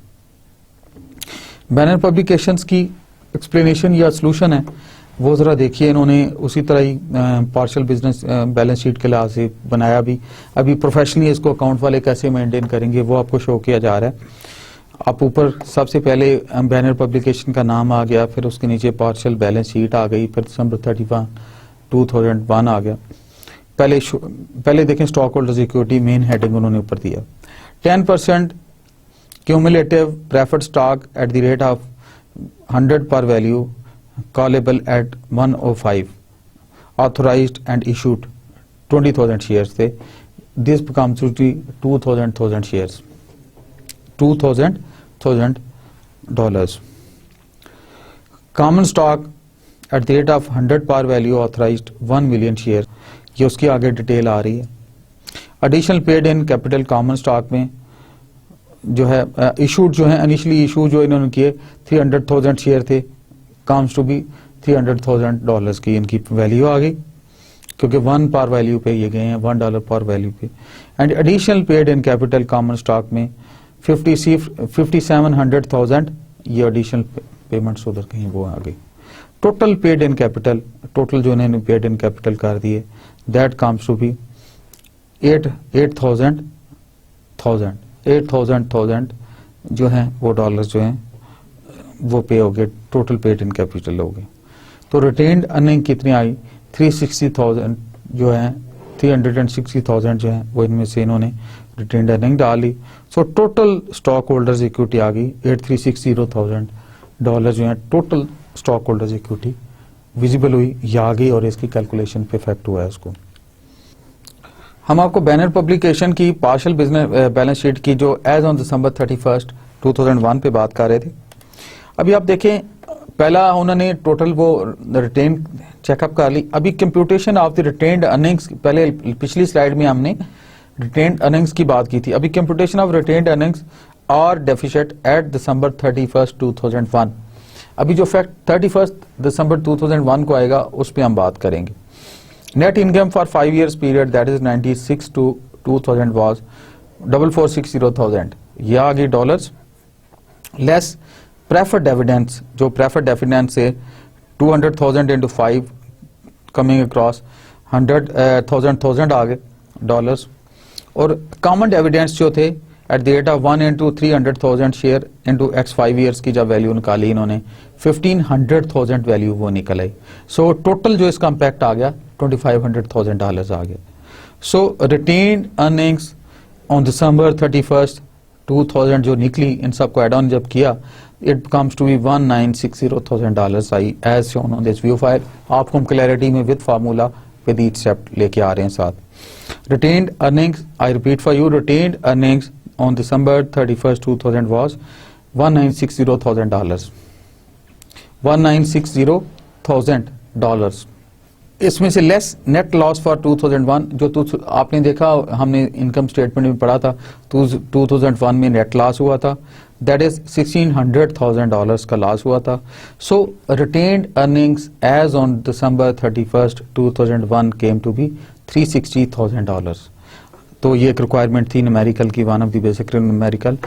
बैनर पब्लिकेशंस की एक्सप्लेनेशन या सोल्यूशन है वो जरा देखिए. इन्होंने उसी तरह ही पार्शियल बिजनेस बैलेंस शीट के लिहाज से बनाया भी. अभी प्रोफेशनली इसको अकाउंट वाले कैसे मेंटेन करेंगे वो आपको शो किया जा रहा है. आप ऊपर सबसे पहले बैनर पब्लिकेशन का नाम आ गया, फिर उसके नीचे पार्शियल बैलेंस शीट आ गई, फिर December 31, 2001 आ गया. पहले देखें stock holders equity main heading उन्होंने ऊपर दिया. 10% cumulative preferred stock at the rate of 100 per value callable at 105 authorized and issued 20,000 shares थे. This becomes to be 2,000 shares, $2,000. Common stock at the rate of 100 par value authorized 1 million shares. ये उसकी आगे detail आ रही है. Additional paid in capital common stock में जो है issued जो है इनिशियली इशू जो इन्होंने किए 300,000 शेयर थे, कम्स टू बी $300,000 की इनकी वैल्यू आ गई क्योंकि 1 पर वैल्यू पे ये गए हैं, $1 पर वैल्यू पे. And additional paid in capital common stock में 5700,000 ये एडिशनल पेमेंट्स उधर कहीं वो आ गई. Total paid in capital, total जो इन्होंने पेड इन कैपिटल कर दिए दैट कम्स टू बी 8,000 जो है वो डॉलर जो है वो पे हो गए, टोटल पेड इन कैपिटल हो गए. तो रिटेन्ड अर्निंग कितनी आई 360,000 जो है 360,000 जो है वो इनमें से इन्होंने रिटेन्ड अर्निंग डाली. So total stock holders equity आ गई $8,360,000 जो है total stock holders equity visible हुई या आ गई और इसकी कैलकुलेशन पे इफेक्ट हुआ है उसको. हम आपको बैनर पब्लिकेशन की पार्शियल बिजनेस बैलेंस शीट की जो एज ऑन December 31st 2001 पे बात कर रहे थे. अभी आप देखें पहला उन्होंने टोटल वो रिटेन चेकअप कर ली. अभी computation of the retained earnings, पहले पिछली स्लाइड में हमने रिटेन्ड अर्निंग्स की बात की थी. अभी कंप्यूटेशन ऑफ रिटेन्ड अर्निंग्स और डेफिसिट एट December 31st 2001. अभी जो फैक्ट 31st December 2001 को आएगा उस पर हम बात करेंगे. Net income for 5 years period that is 96 to 2000 was 4460,000. ये आ गई डॉलर्स. लेस प्रेफर्ड डिविडेंड्स, जो प्रेफर्ड डिविडेंड से 200,000 into 5 कमिंग अक्रॉस 100,000 आ गए डॉलर्स. और कॉमन डिविडेंड्स जो थे eight the rate of 1 into 300,000 share into x 5 years की जब वैल्यू निकाली इन्होंने 1,500,000 वैल्यू वो निकल आई. सो टोटल जो इसका इम्पैक्ट आ गया $25,000 आ गया. So retained earnings on December 31st 2000 जो निकली इन सबको एड ऑन जब किया it comes to be $1960,000 as shown on this view file. आपको हम क्लैरिटी में with formula with each step लेके आ रहे हैं साथ. Retained earnings, I repeat for you, retained earnings on December 31st 2000 was $1960,000. $1960,000. इसमें से लेस नेट लॉस फॉर 2001 जो आपने देखा, हमने इनकम स्टेटमेंट में पढ़ा था 2001 में नेट लॉस हुआ था, दैट इज $1,600,000 का लॉस हुआ था. So retained earnings as on December 31st 2001 came to be $360,000. तो ये एक रिक्वायरमेंट थी न्यूमेरिकल की, one of the basic numerical.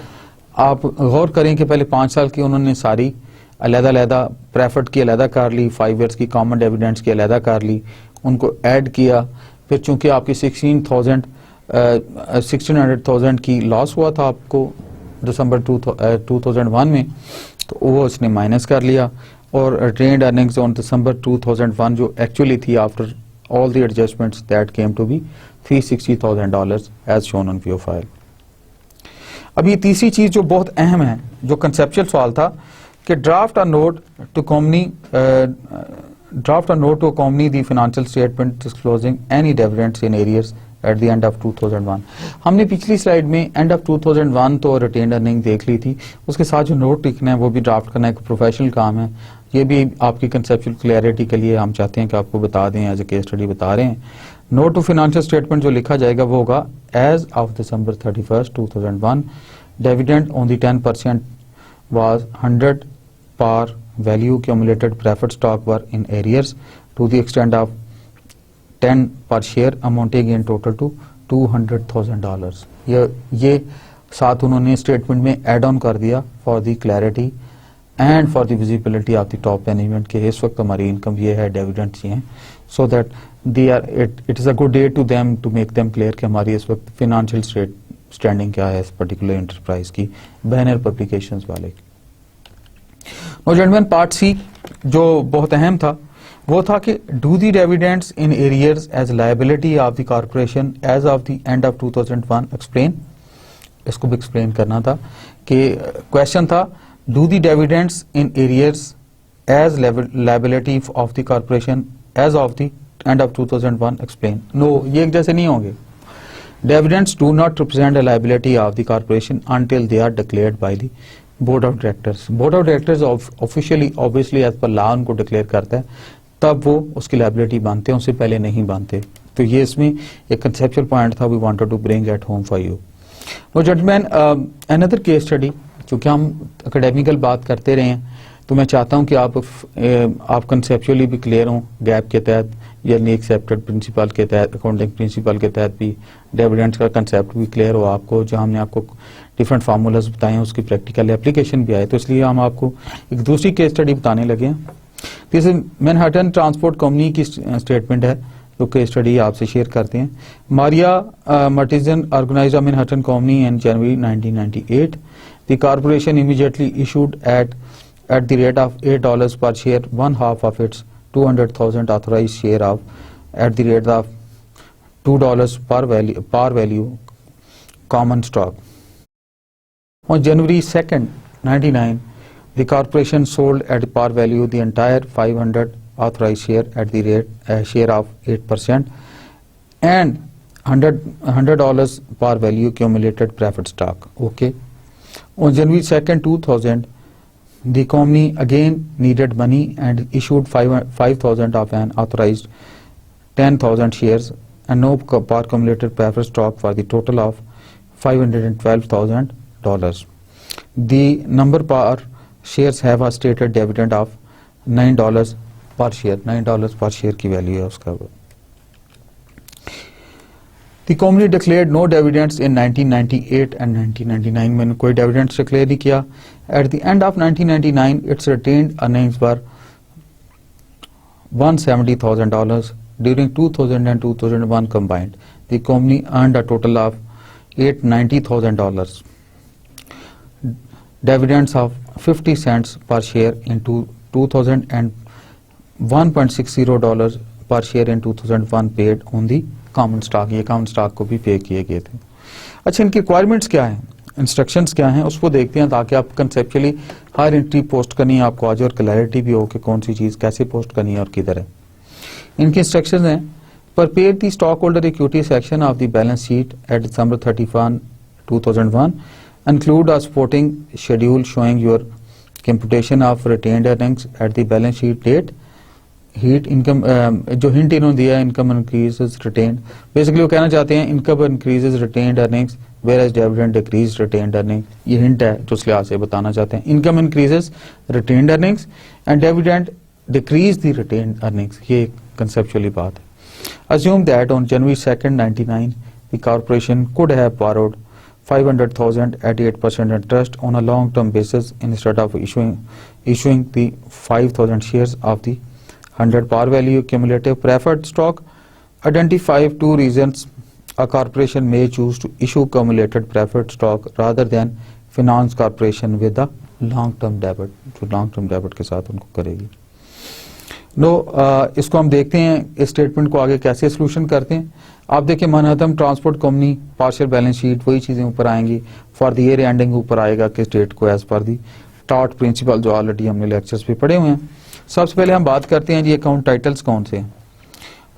आप गौर करें कि पहले 5 साल की उन्होंने सारी अलग-अलग प्रेफर्ड की अलग कर ली, 5 ईयर्स की कॉमन डिविडेंड्स की अलग कर ली, उनको ऐड किया. फिर चूंकि आपकी 1600,000 की लॉस हुआ था आपको दिसंबर 2001 में, तो वो उसने माइनस कर लिया. और रिटेन्ड अर्निंग्स ऑन दिसंबर 2001 जो एक्चुअली थी after all the adjustments that came to be $360,000 as shown on view file. अब ये तीसरी चीज जो बहुत अहम है, जो कंसेप्चुअल सवाल था कि draft a note to accompany the financial statement disclosing any dividends in arrears at the end of 2001. हमने पिछली स्लाइड में एंड ऑफ 2001 तो रिटेन्ड अर्निंग देख ली थी, उसके साथ जो नोट लिखना है वो भी ड्राफ्ट करना एक प्रोफेशनल काम है. ये भी आपकी कंसेप्चुअल क्लैरिटी के लिए हम चाहते हैं कि आपको बता दें, एज ए केस स्टडी बता रहे हैं. नोट टू फाइनेंशियल स्टेटमेंट जो लिखा जाएगा वो होगा as of December 31st 2001 dividend on the 10% was 100 par value accumulated preferred stock were in arrears to the extent of 10 per share amounting in total to $200,000. ये साथ उन्होंने स्टेटमेंट में add on कर दिया for the clarity and for the visibility of the top management के इस वक्त हमारी इनकम ये है, डिविडेंड्स ये हैं, so that they are it is a good day to them to make them clear कि हमारी इस वक्त फाइनेंशियल स्टैंडिंग क्या है इस पर्टिकुलर एंटरप्राइज की, बैनर पब्लिकेशंस वाले की. नो जेंटलमैन, पार्ट सी जो बहुत अहम था वो था कि do the dividends in arrears as liability of the corporation as of the end of 2001 explain. इसको भी एक्सप्लेन करना था कि क्वेश्चन था do the dividends in arrears as liability of the corporation as of the end of 2001 explain. Now, ये एक जैसे नहीं होंगे. Dividends do not represent a liability of the corporation until they are declared by the board of directors. Board of directors officially obviously as per law उनको declare करता है, तब वो उसकी liability बनते हैं, उससे पहले नहीं बनते. तो ये इसमें एक conceptual point था we wanted to bring at home for you. Now gentlemen, another case study, चूंकि हम academical बात करते रहे हैं तो मैं चाहता हूं कि आप conceptually भी clear हों गैप के तहत या नहीं एक्सेप्टेड प्रिंसिपल के तहत, अकाउंटिंग प्रिंसिपल के तहत भी डिविडेंड्स का कंसेप्ट भी क्लियर हो आपको. जो हमने आपको डिफरेंट फार्मूलाज बताए हैं उसकी प्रैक्टिकल एप्लीकेशन भी आए, तो इसलिए हम आपको एक दूसरी केस स्टडी बताने लगे हैं. This is Manhattan transport company की स्टेटमेंट है जो केस स्टडी आपसे शेयर करते हैं. मारिया मर्टिजन organised a Manhattan company in January 1998. The corporation immediately issued at the rate of $8 per share, one half of its 200,000 authorized share of at the rate of $2 par value common stock. On January 2nd, 1999, the corporation sold at par value the entire 500 authorized share at the rate share of 8% and $100 par value accumulated preferred stock. Okay. On January 2nd, 2000, the company again needed money and issued 5,000 of an authorized 10,000 shares and no par accumulated preferred stock for the total of $512,000. The number par shares have a stated dividend of $9 per share. $9 per share की value है उसका. The company declared no dividends in 1998 and 1999 में कोई dividends declare नहीं किया. At the end of 1999, its retained earnings were $170,000. During 2000 and 2001 combined, the company earned a total of $890,000. Dividends of 50 cents per share in 2000 and $1.60 per share in 2001 paid on the common stock. ये common stock को भी पे किए गए थे. अच्छा, इनकी requirements क्या है? इंस्ट्रक्शंस क्या हैं उसको देखते हैं, ताकि आप कंसेप्चुअली हर एंट्री पोस्ट करनी है आपको आज और क्लैरिटी भी हो कि कौन सी चीज़ कैसे पोस्ट करनी है और किधर है। इनके इंस्ट्रक्शंस हैं, prepare the stockholder equity section of the balance sheet at December 31, 2001. Include a supporting schedule showing your computation of retained earnings at the balance sheet date. Hint income जो हिंट इन्होंने दिया है, इनकम इंक्रीजेस रिटेन्ड, बेसिकली वो कहना चाहते हैं income increases retained earnings whereas dividend decreased retained earnings. ये hint है जो इस लिहाज से बताना चाहते हैं, income increases retained earnings and dividend decrease the retained earnings, ये कंसेप्चुअली बात है। Assume that on January 2nd, 1999, the corporation could have borrowed 500,000 at 8% interest on a long-term basis instead of issuing the 5,000 shares of the 100 par value cumulative preferred stock. Identify 2 reasons a corporation may choose to issue cumulated preferred stock rather than finance corporation with a long-term debit, जो long-term debit के साथ उनको करेगी। इसको हम देखते हैं इस स्टेटमेंट को आगे कैसे सोल्यूशन करते हैं। आप देखिए Manhattan transport company partial balance sheet, वही चीजें ऊपर आएंगी, फॉर द ईयर एंडिंग ऊपर आएगा कि स्टेट को एज पर दी टाट प्रिंसिपल जो ऑलरेडी हमने लेक्चर्स पे पढ़े हुए हैं। सबसे पहले हम बात करते हैं जी अकाउंट टाइटल्स कौन से हैं।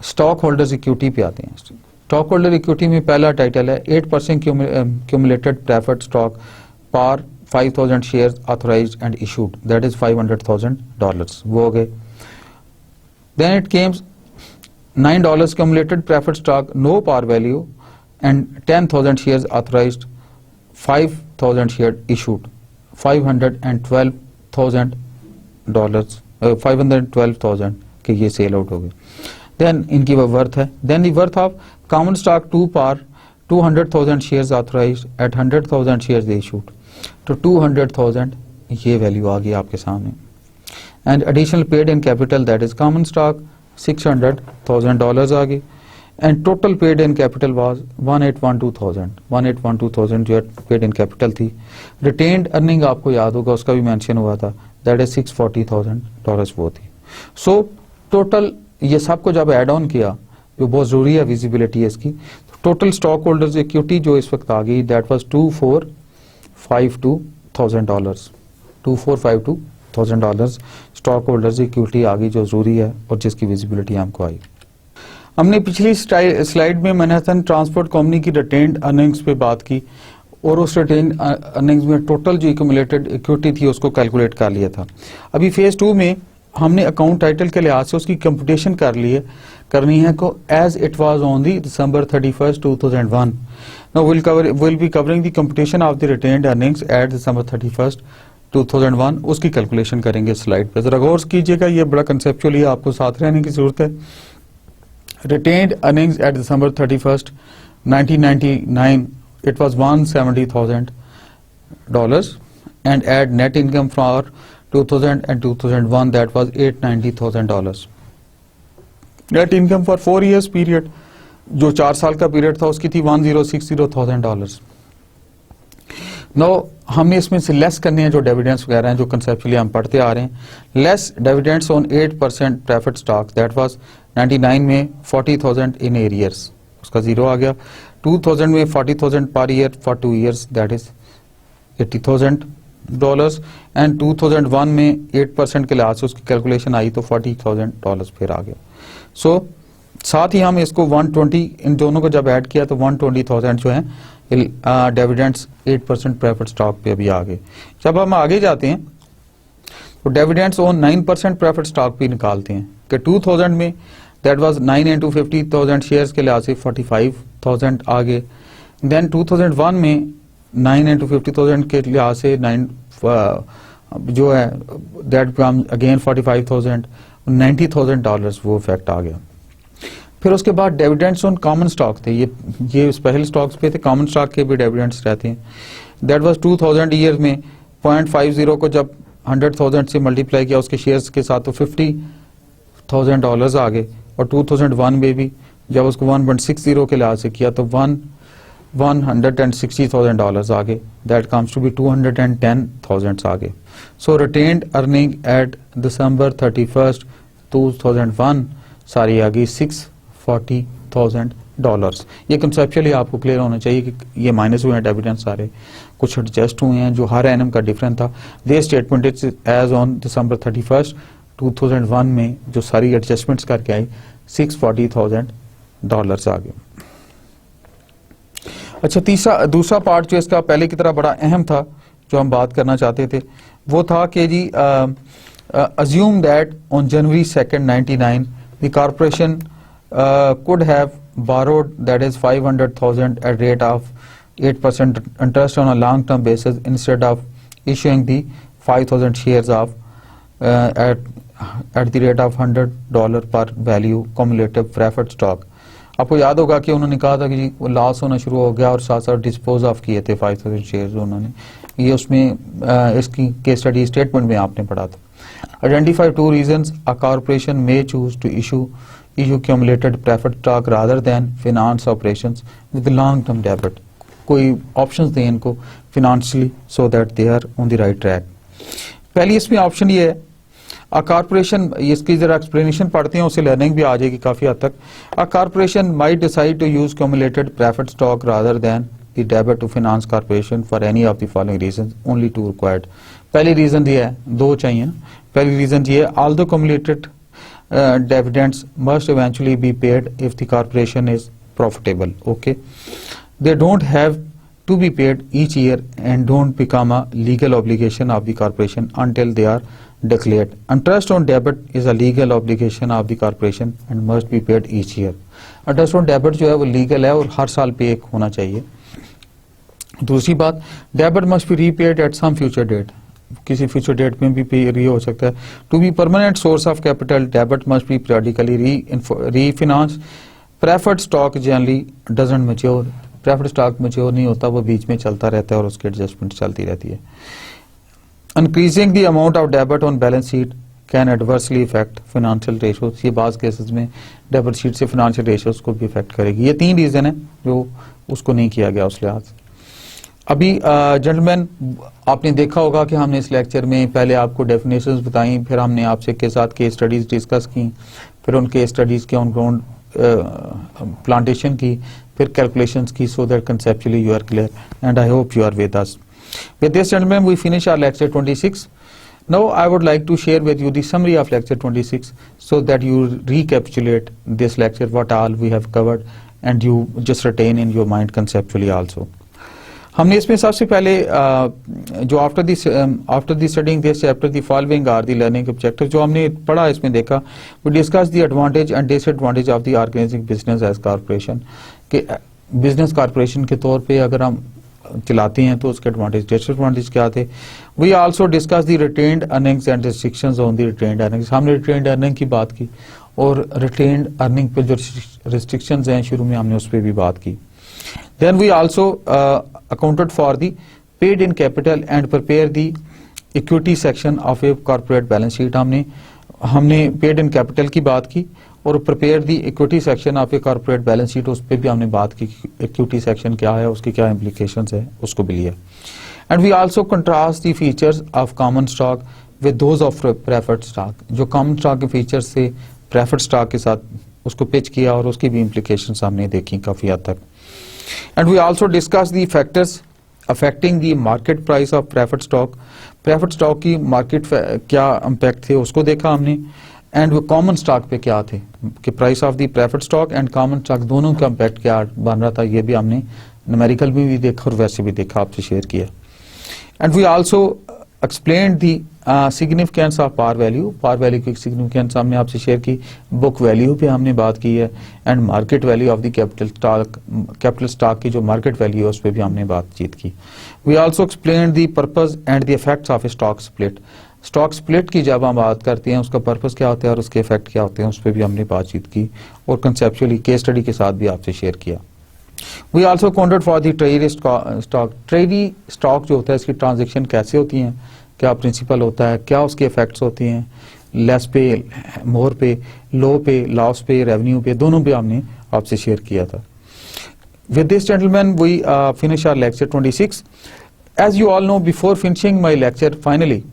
स्टॉक होल्डर्स इक्विटी पे आते हैं। स्टॉक होल्डर इक्विटी में पहला टाइटल है 8% cumulated preferred stock par 5,000 share authorized and issued, that is $500,000, वो हो गए। Then it came $9 cumulated preferred stock, no par value, and 10,000 shares authorized, 5,000 shares issued, $512,000, 512,000 के ये सेल आउट हो गए। Then इनकी वह वर्थ है। Then the worth of common stock 2 par, 200,000 shares authorized at 100,000 shares issued, तो 200,000 ये वैल्यू आ गई आपके सामने। And additional paid in capital, that is common stock, $600,000 आ गई, and total paid in capital was 1812,000 जो paid in capital थी। retained earning आपको याद होगा उसका भी मेंशन हुआ था, that is $640,000 वो थी। so total ये सबको जब एड ऑन किया, जो बहुत जरूरी है विजिबिलिटी है इसकी, टोटल स्टॉक होल्डर्स इक्विटी जो इस वक्त आ गई that was $2,452,000 stock holders equity आ गई जो जरूरी है और जिसकी विजिबिलिटी हमको आई। हमने पिछली स्लाइड में मैनहट्टन ट्रांसपोर्ट कंपनी की रिटेन्ड अर्निंग्स पे बात की और उस रिटेन्ड अर्निंग्स में टोटल जो एक्यूमुलेटेड इक्विटी थी उसको कैलकुलेट कर लिया था। अभी फेज 2 में हमने अकाउंट टाइटल के लिहाज से उसकी कंप्यूटेशन करनी है को as it was on the December 31st, 2001। Now will be covering the computation of the retained earnings at December 31st, 2001, उसकी कैलकुलेशन करेंगे स्लाइड पे। जरा गौर कीजिएगा, ये बड़ा कंसेप्चुअली आपको साथ रहने की जरूरत है। Retained earnings at December 31st, 1999 it was $170,000 and add net income for 2000 and 2001 that was $890,000। Net income for 4 years period, जो 4 साल का पीरियड था उसकी थी $1060,000। नो हमने इसमें से लेस करने हैं जो डिविडेंड्स वगैरह हैं जो कंसेप्चुअली हम पढ़ते आ रहे हैं। Less dividends on 8% preferred stock that was 99 में 40,000 इन एरियर्स, उसका जीरो आ गया। 2000 में 40,000 per year for 2 years that is $80,000 and 2001 में 8% के लिहाज से उसकी कैलकुलेशन आई तो $40,000 फिर आ गया। सो साथ ही हम इसको 120 इन दोनों को जब ऐड किया तो 120,000 जो है डिविडेंड्स 8% प्रेफर्ड स्टॉक पे अभी आ गए। जब हम आगे जाते हैं तो डिविडेंड्स ऑन 9% प्रेफर्ड स्टॉक पे निकालते हैं कि 2000 में दैट वाज 9 into 50,000 शेयर्स के लिहाज से 45,000 आ गए। देन 2001 में 9 into 50,000 के लिहाज से 9 जो है दैट बिकम अगेन 45,000, $90,000 वो इफेक्ट आ गया। फिर उसके बाद डिविडेंड्स ऑन कॉमन स्टॉक थे, ये स्पेशल स्टॉक्स पे थे, कॉमन स्टॉक के भी डिविडेंड्स रहते हैं। दैट वाज 2000 ईयर में 0.50 को जब 100,000 से मल्टीप्लाई किया उसके शेयर्स के साथ तो $50,000 आ गए। और 2001 में भी जब उसको 1.60 के लिहाज से किया तो $160,000 आ गए, दैट कम्स टू बी 210,000 आ गए। So retained earning at December 31st, 2001 सारी आ गई $640,000 डॉलर्स। ये कंसेप्चुअली आपको क्लियर होना चाहिए कि ये माइनस हुए हैं डिविडेंड सारे, कुछ एडजस्ट हुए हैं जो हर एनम का डिफरेंट था। This statement is as on December 31, 2001 में जो सारी एडजस्टमेंट्स करके आई $640,000 आ गए। अच्छा, दूसरा पार्ट जो इसका पहले की तरह बड़ा अहम था जो हम बात करना चाहते थे वो था कि जी assume that on January 2nd, 1999 the corporation could have borrowed, that is 500,000 at rate of 8% interest on a long term basis instead of issuing the 5,000 shares of at the rate of $100 per value cumulative preferred stock। आपको याद होगा कि उन्होंने कहा था कि जी loss होना शुरू हो गया और साथ साथ डिस्पोज ऑफ किए थे 5,000 शेयर्स उन्होंने, ये उसमें इसकी केस स्टडी स्टेटमेंट में आपने पढ़ा था। Identify 2 reasons a corporation may choose to issue cumulated preferred stock rather than finance operations with long term debit। कोई ऑप्शंस दें इनको financially so that they are on the right track। पहली इसमें option ये है, a corporation, इसकी जरा explanation पढ़ते हैं, उससे लर्निंग भी आ जाएगी काफी हद तक। A corporation might decide to use cumulated preferred stock rather than the debit to finance corporation for any of the following reasons, only 2 required। पहली रीजन ये है, 2 चाहिए ना। पहली रीजन ये है, although cumulated dividends must eventually be paid if the corporation is profitable, okay, they don't have to be paid each year and don't become a legal obligation of the corporation until they are declared। Interest on debit is a legal obligation of the corporation and must be paid each year। Interest on debit जो है वो legal है और हर साल पे होना चाहिए। दूसरी बात, debit must be repaid at some future date, किसी फ्यूचर डेट में भी पे री हो सकता है। To be permanent source of capital, debit must be periodically refinance. Preferred stock generally doesn't mature, preferred stock mature नहीं होता, वो बीच में चलता रहता है और उसकी एडजस्टमेंट चलती रहती है। Increasing the amount of debit on balance sheet can adversely effect financial ratios, ये बाज केसेस में डेबिट शीट से फाइनेंशियल रेशियोज को भी इफेक्ट करेगी। ये 3 रीजन है जो उसको नहीं किया गया उस लिहाज से। अभी जेंटलमैन आपने देखा होगा कि हमने इस लेक्चर में पहले आपको डेफिनेशंस बताई, फिर हमने आपसे के साथ केस स्टडीज डिस्कस की, फिर उन केस स्टडीज के ऑन ग्राउंड प्लांटेशन की, फिर कैलकुलेशंस की, so that conceptually you are clear and I hope you are with us. With this gentleman we finish our lecture 26। Now I would like to share with you the summary of lecture 26 so that you recapitulate this lecture what all we have covered and you just retain in your mind conceptually also। हमने इसमें सबसे पहले जो after the studying this chapter the following are the learning objective जो हमने पढ़ा इसमें देखा, we discuss the advantage and disadvantage of the organizing business as corporation, कि बिजनेस कॉर्पोरेशन के तौर पे अगर हम चलाते हैं तो उसके एडवांटेज डिसएडवांटेज क्या थे। We also discuss the retained earnings and restrictions on the retained earnings, हमने रिटेन्ड अर्निंग की बात की और रिटेन्ड अर्निंग पे जो रिस्ट्रिक्शंस हैं शुरू में हमने उस पर भी बात की। Then we also accounted for the paid in capital and prepare the equity section of a corporate balance sheet। हमने paid in capital की बात की और prepare the equity section of a corporate balance sheet, उस पर भी हमने बात की equity section क्या है, उसकी क्या implications है, उसको भी लिया। And we also contrast the features of common stock with those of preferred stock, जो common stock के features से preferred stock के साथ उसको pitch किया और उसकी भी implications हमने देखी काफी हद तक। And we also discussed the factors affecting the market price of preferred stock, preferred stock की market क्या impact थे उसको देखा हमने, and वो common stock पे क्या थे कि price of the preferred stock and common stock दोनों का impact क्या बन रहा था, ये भी हमने numerical में भी देखा और वैसे भी देखा, आपसे शेयर किया। And we also explained the significance of par value, par value की significance हमने आपसे शेयर की, book value पे हमने बात की है, and market value of the capital stock की जो market value है उस पे भी हमने बातचीत की। We also explained the purpose and the effects of a stock split, stock split की जब हम बात करते हैं उसका purpose क्या होता है और उसके effect क्या होते हैं उस पे भी हमने बातचीत की और conceptually case study के साथ भी आपसे शेयर किया। We also accounted for the treasury stock, treasury stock जो होता है इसकी ट्रांजेक्शन कैसे होती हैं, क्या प्रिंसिपल होता है, क्या उसके इफेक्ट्स होती हैं, लेस पे, मोर पे, लो पे, लॉस पे, रेवेन्यू पे, दोनों पे हमने आपसे शेयर किया था। With this gentlemen we finish our lecture 26। As you all know, before finishing my lecture finally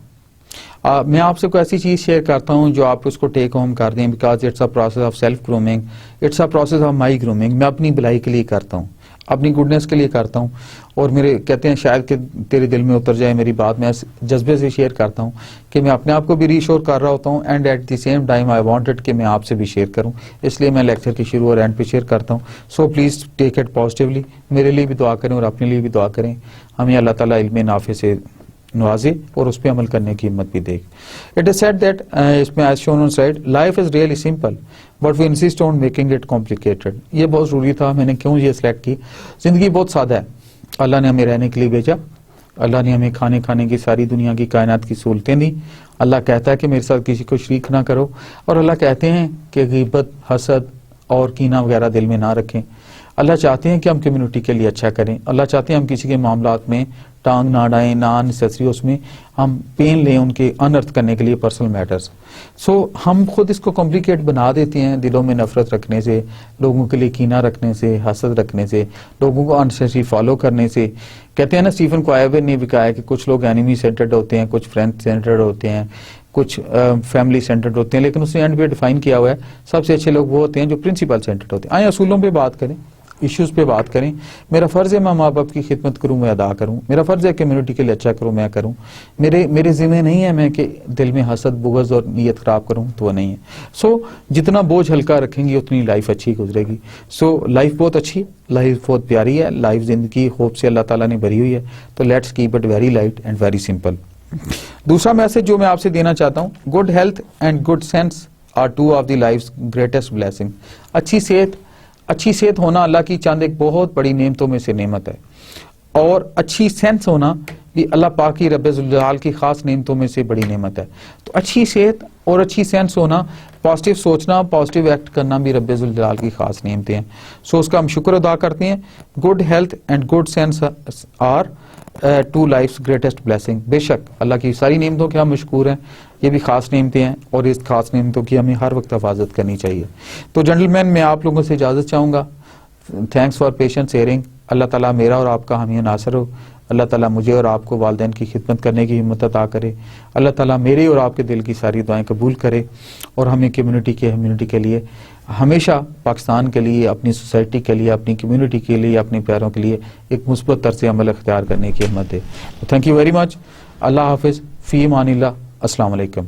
मैं आपसे कोई ऐसी चीज़ शेयर करता हूँ जो आप उसको टेक होम कर दें, because it's a process of self grooming, it's a process of my grooming. मैं अपनी भलाई के लिए करता हूँ, अपनी गुडनेस के लिए करता हूँ। और मेरे कहते हैं शायद कि तेरे दिल में उतर जाए मेरी बात, मैं जज्बे से शेयर करता हूँ कि मैं अपने आप को भी रीश्योर कर रहा होता हूँ, and at the same time I wanted कि मैं आपसे भी शेयर करूँ, इसलिए मैं लेक्चर की शुरू और एंड पे शेयर करता हूँ। So please take it positively, मेरे लिए भी दुआ करें और अपने लिए भी दुआ करें, हमें अल्लाह ताला इल्म नाफे से नवाजे और उस पर अमल करने की हिम्मत भी दे। इट इज सेड दैट, इसमें as shown on side, life is really simple but we insist on making it complicated. ये बहुत जरूरी था, मैंने क्यों ये सिलेक्ट की। जिंदगी बहुत सादा है, अल्लाह ने हमें रहने के लिए भेजा, अल्लाह ने हमें खाने की सारी दुनिया की कायनात की सहूलतें दी। अल्लाह कहता है कि मेरे साथ किसी को शरीक ना करो, और अल्लाह कहते हैं कि ग़ीबत, हसद और कीना वगैरह दिल में ना रखें। अल्लाह चाहते हैं कि हम कम्युनिटी के लिए अच्छा करें, अल्लाह चाहते हैं हम किसी के मामलात में टांग ना अड़ाएं, ना अननेसेसरी उसमें हम पेन लें उनके अनर्थ करने के लिए पर्सनल मैटर्स। सो हम खुद इसको कॉम्प्लिकेट बना देते हैं, दिलों में नफरत रखने से, लोगों के लिए कीना रखने से, हसद रखने से, लोगों को अननेसेसरी फॉलो करने से। कहते हैं ना, स्टीफन कोएवे ने भी कहा है कि कुछ लोग एनिमी सेंटर्ड होते हैं, कुछ फ्रेंड सेंटर्ड होते हैं, कुछ फैमिली सेंटर्ड होते हैं, लेकिन उसने एंड पे डिफाइन किया हुआ है सबसे अच्छे लोग वो होते हैं जो प्रिंसिपल सेंटर्ड होते हैं। आए असूलों पे बात करें, इश्यूज पे बात करें। मेरा फर्ज है मैं माँ बाप की खिदमत करूं, मैं अदा करूं, मेरा फर्ज है कम्युनिटी के लिए अच्छा करूं, मैं करूं। मेरे जिम्मे नहीं है मैं कि दिल में हसद, बुग़्ज़ और नीयत खराब करूं, तो वो नहीं है। सो जितना बोझ हल्का रखेंगे उतनी लाइफ अच्छी गुजरेगी। सो लाइफ बहुत अच्छी, लाइफ बहुत प्यारी है, लाइफ जिंदगी होप से अल्लाह ताला ने भरी हुई है, तो let's keep it very light and very simple. दूसरा मैसेज जो मैं आपसे देना चाहता हूँ, good health and good sense are two of the life's greatest blessing. अच्छी सेहत होना अल्लाह की चंद एक बहुत बड़ी नेमतों में से नेमत है, और अच्छी सेंस होना भी अल्लाह पाक की रब्बे ज़ुल जलाल की खास नेमतों में से बड़ी नेमत है। तो अच्छी सेहत और अच्छी सेंस होना, पॉजिटिव सोचना, पॉजिटिव एक्ट करना भी रब्बे ज़ुल जलाल की खास नेमतें हैं। सो उसका हम शुक्र अदा करते हैं। Good health and good sense are two life's greatest blessing. बेशक अल्लाह की सारी नेमतों के हम मशकूर हैं, ये भी खास नेमतें हैं, और इस खास नेमतों की हमें हर वक्त हिफाजत करनी चाहिए। तो जेंटलमैन, मैं आप लोगों से इजाज़त चाहूँगा। Thanks for patience hearing. अल्लाह ताला मेरा और आपका हामी नासर हो। अल्लाह ताला मुझे और आपको वालिदैन की खिदमत करने की हिम्मत अता करे। अल्लाह ताला मेरे और आपके दिल की सारी दुआएं कबूल करे, और हमें कम्युनिटी के लिए हमेशा, पाकिस्तान के लिए, अपनी सोसाइटी के लिए, अपनी कम्युनिटी के लिए, अपने प्यारों के लिए एक मुस्बत तर्ज़ अमल इख्तियार करने की हिम्मत दे। Thank you very much. अल्लाह हाफिज़, फ़ी अमानिल्लाह। अस्सलाम वालेकुम।